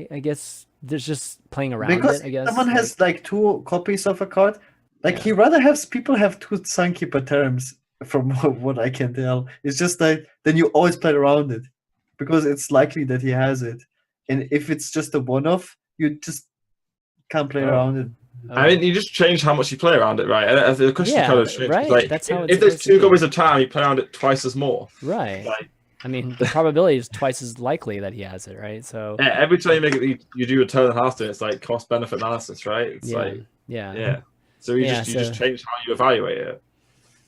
I guess there's just playing around because it, I guess. Someone has, like, 2 copies of a card. Like, he rather has people have 2 Sunkeeper Terms, from what I can tell. It's just like, then you always play around it. Because it's likely that he has it. And if it's just a one-off, you just can't play around it. I mean, you just change how much you play around it, right? And the question kind of changed. Right. Like, that's how if there's 2 copies of time, you play around it twice as more. Right. Like, I mean, the probability is twice as likely that he has it, right? So every time you make it, you do a turn and Hearthstone, it's like cost-benefit analysis, right? It's yeah. So you just change how you evaluate it.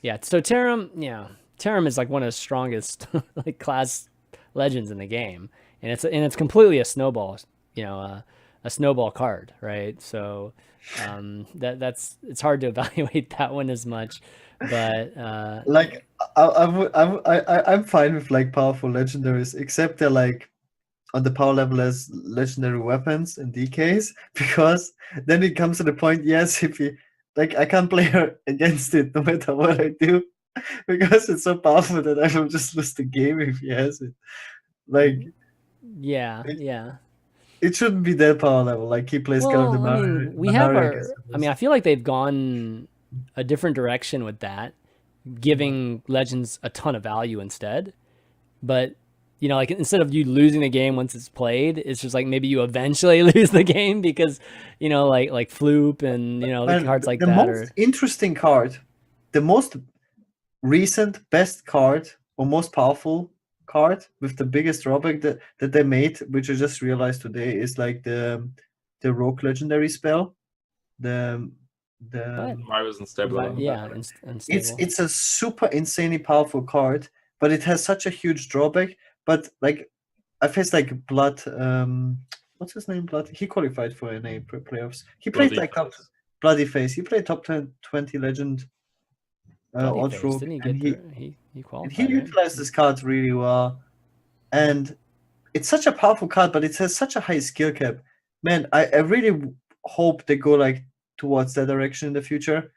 Yeah. So Tarim is like one of the strongest like class legends in the game, and it's completely a snowball, a snowball card, right? So it's hard to evaluate that one as much, but like I'm fine with like powerful legendaries, except they're like on the power level as legendary weapons and DKs, because then it comes to the point, yes, if you like, I can't play against it no matter what I do, because it's so powerful that I will just lose the game if he has it. Like, yeah. it shouldn't be that power level. Like he plays kind of the we have our. I mean, I feel like they've gone a different direction with that, giving legends a ton of value instead. But like instead of you losing the game once it's played, it's just like maybe you eventually lose the game because like Floop and the cards like that. The most interesting card, the most recent best card or most powerful card with the biggest drawback that they made, which I just realized today, is like the Rogue Legendary spell. The Rivals Unstable. Yeah, unstable. It's a super insanely powerful card, but it has such a huge drawback. But like I faced like Blood, what's his name? Blood. He qualified for NA playoffs. He played like Bloody Face. He played top 20 legend. Didn't he get he qualified? He utilized this card really well, and it's such a powerful card, but it has such a high skill cap. Man, I really hope they go like towards that direction in the future,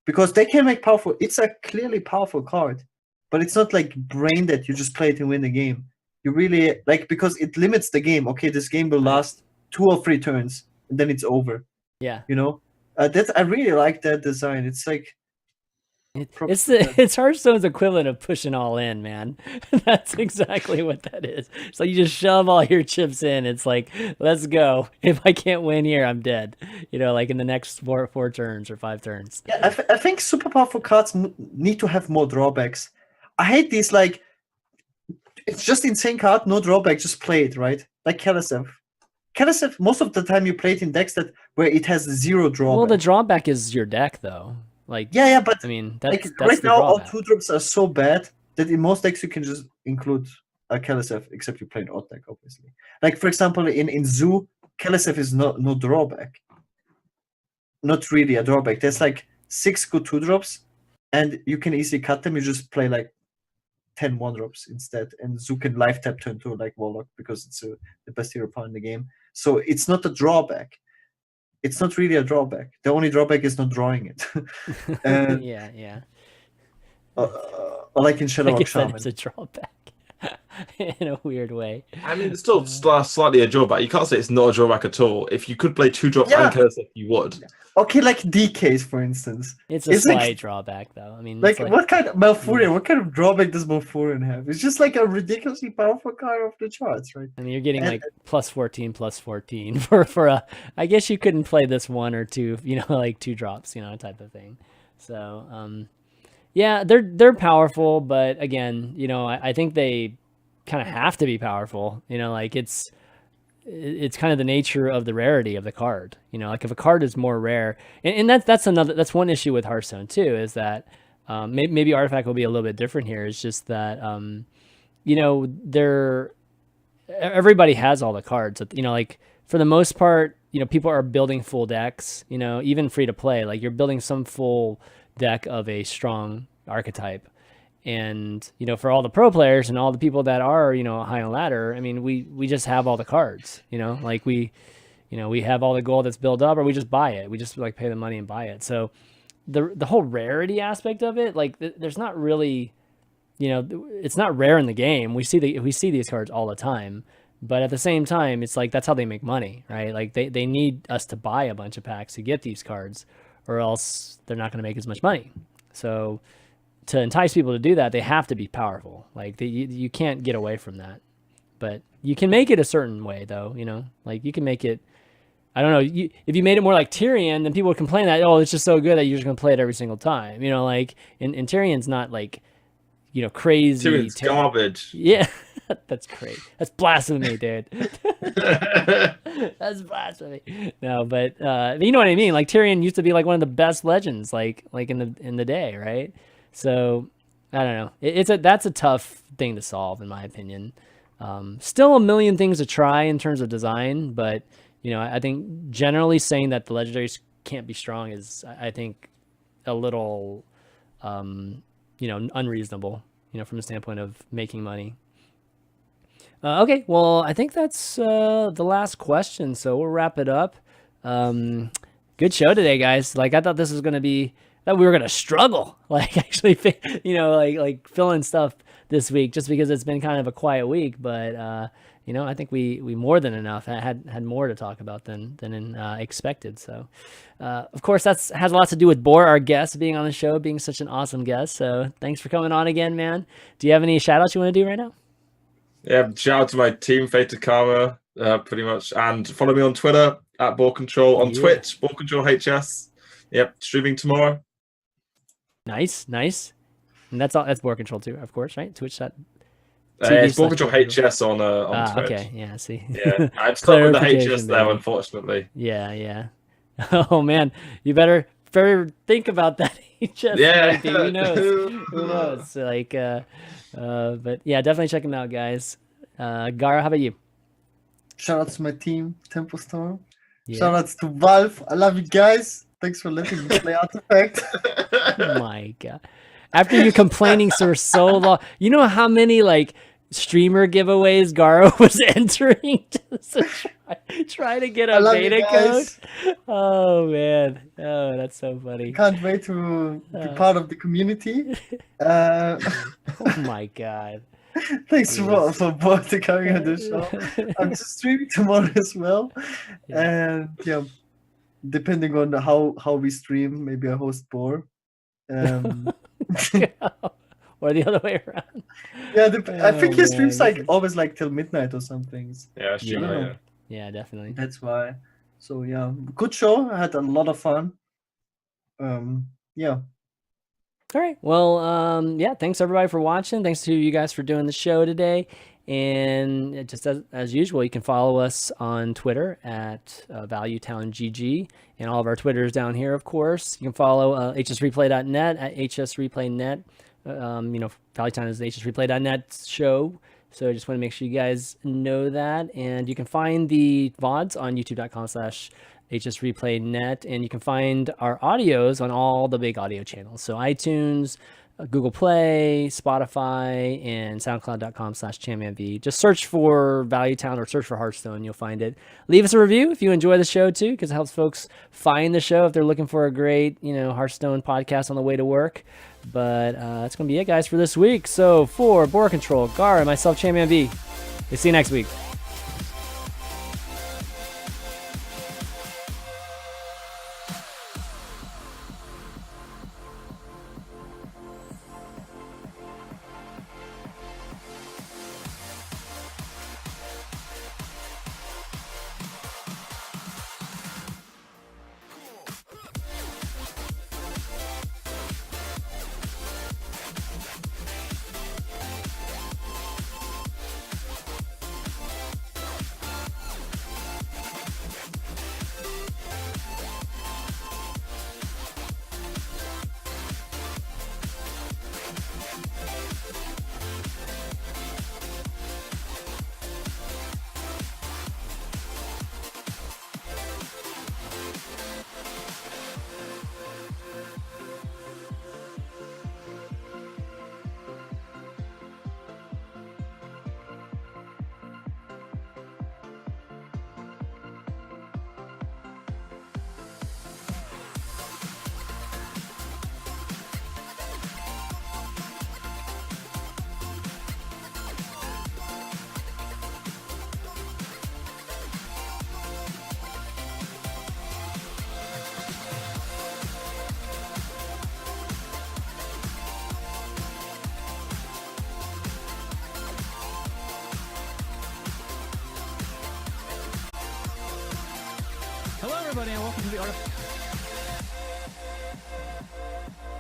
because they can make powerful. It's a clearly powerful card, but it's not like brain that you just play it and win the game. You really like, because it limits the game. Okay, this game will last 2 or 3 turns, and then it's over. Yeah, I really like that design. It's like. It's Hearthstone's equivalent of pushing all in, man. That's exactly what that is. So you just shove all your chips in. It's like, let's go. If I can't win here, I'm dead. Like in the next 4 turns or 5 turns. Yeah, I think super powerful cards need to have more drawbacks. I hate these, like, it's just insane card, no drawback, just play it, right? Like Kalasev. Kalasev, most of the time you play it in decks where it has 0 drawback. Well, the drawback is your deck, though. Like, yeah, but I mean, that's right now all 2-drops are so bad that in most decks you can just include a Kalasev, except you play an odd deck, obviously. Like, for example, in Zoo, Kalasev is no drawback. Not really a drawback. There's like 6 good 2-drops, and you can easily cut them. You just play like 10 1-drops instead, and Zoo can live tap turn to like Warlock because it's the best hero power in the game. So it's not a drawback. It's not really a drawback. The only drawback is not drawing it. Yeah. Or like in Shadow Rock Shaman. It's a drawback in a weird way. I mean, it's still slightly a drawback. You can't say it's not a drawback at all. If you could play 2-drops and Curse, you would. Okay, like DKs, for instance. It's a slight drawback, though. I mean, like what kind of Malfurion? What kind of drawback does Malfurion have? It's just like a ridiculously powerful card off the charts, right? I mean, you're getting like +14 for a. I guess you couldn't play this 1 or 2, like 2-drops, type of thing. So, yeah, they're powerful, but again, I think they kind of have to be powerful. Like it's kind of the nature of the rarity of the card. Like if a card is more rare, and that's one issue with Hearthstone too, is that maybe Artifact will be a little bit different here. It's just that everybody has all the cards. Like for the most part, people are building full decks. Even free to play, like you're building some full deck of a strong archetype. And for all the pro players and all the people that are high on ladder, I mean, we just have all the cards. Like we have all the gold that's built up, or we just buy it. We just like pay the money and buy it. So the whole rarity aspect of it, like there's not really, it's not rare in the game. We see these cards all the time, but at the same time, it's like that's how they make money, right? Like they need us to buy a bunch of packs to get these cards, or else they're not going to make as much money. So to entice people to do that, they have to be powerful. Like you can't get away from that. But you can make it a certain way, though. Like you can make it. I don't know. If you made it more like Tyrion, then people would complain that it's just so good that you're just gonna play it every single time. Like and Tyrion's not like crazy. Tyrion's garbage. Yeah, that's great. That's blasphemy, dude. That's blasphemy. No, but you know what I mean. Like Tyrion used to be like one of the best legends, like in the day, right? So I don't know. That's a tough thing to solve, in my opinion. Still a million things to try in terms of design, but I think generally saying that the legendaries can't be strong is, I think, a little unreasonable, from the standpoint of making money. Okay, well, I think that's the last question, so we'll wrap it up. Good show today, guys. Like I thought this was gonna be. That we were gonna struggle, like actually, like filling stuff this week, just because it's been kind of a quiet week. But you know, I think we more than enough had more to talk about than expected. So, of course, has a lot to do with Boar, our guest, being on the show, being such an awesome guest. So, thanks for coming on again, man. Do you have any shout outs you want to do right now? Yeah, shout out to my team, Fate to Karma, pretty much, and follow me on Twitter at BoarControl, on Twitch, BoarControl HS. Yep, streaming tomorrow. Nice. And that's all. That's BoarControl too, of course, right? Twitch. It's BoarControl HS on Twitch. Okay, yeah. See, yeah, I'm stuck with the HS there, unfortunately. Yeah. Oh man, you better think about that HS. Yeah, who knows? Like, but yeah, definitely check them out, guys. Gaara, how about you? Shout out to my team, Tempo Storm. Yeah. Shout outs to Valve. I love you guys. Thanks for letting me play Artifact. Oh my god. After you complaining for so long, you know how many like streamer giveaways Gaara was entering to try to get a beta code? Oh man. Oh, that's so funny. Can't wait to be part of the community. Oh my god. Thanks for Boar to coming on the show. I'm just streaming tomorrow as well. And yeah, depending on how we stream, maybe I host Boar. Or the other way around. Yeah, I think he streams always till midnight or something. Yeah, definitely. That's why. So yeah, good show. I had a lot of fun. Yeah. All right. Well, yeah, thanks everybody for watching. Thanks to you guys for doing the show today. And just as usual, you can follow us on Twitter at ValueTownGG, and all of our Twitters down here, of course. You can follow hsreplay.net at hsreplaynet. Valuetown is the hsreplay.net show. So I just want to make sure you guys know that. And you can find the VODs on youtube.com/hsreplaynet. And you can find our audios on all the big audio channels. So iTunes, Google Play, Spotify, and SoundCloud.com/ChanmanV. Just search for Valuetown or search for Hearthstone. You'll find it. Leave us a review if you enjoy the show too, because it helps folks find the show if they're looking for a great, Hearthstone podcast on the way to work. But that's going to be it, guys, for this week. So for BoarControl, Gaara, and myself, ChanmanV, we'll see you next week. Hello, everybody, and welcome to the Art of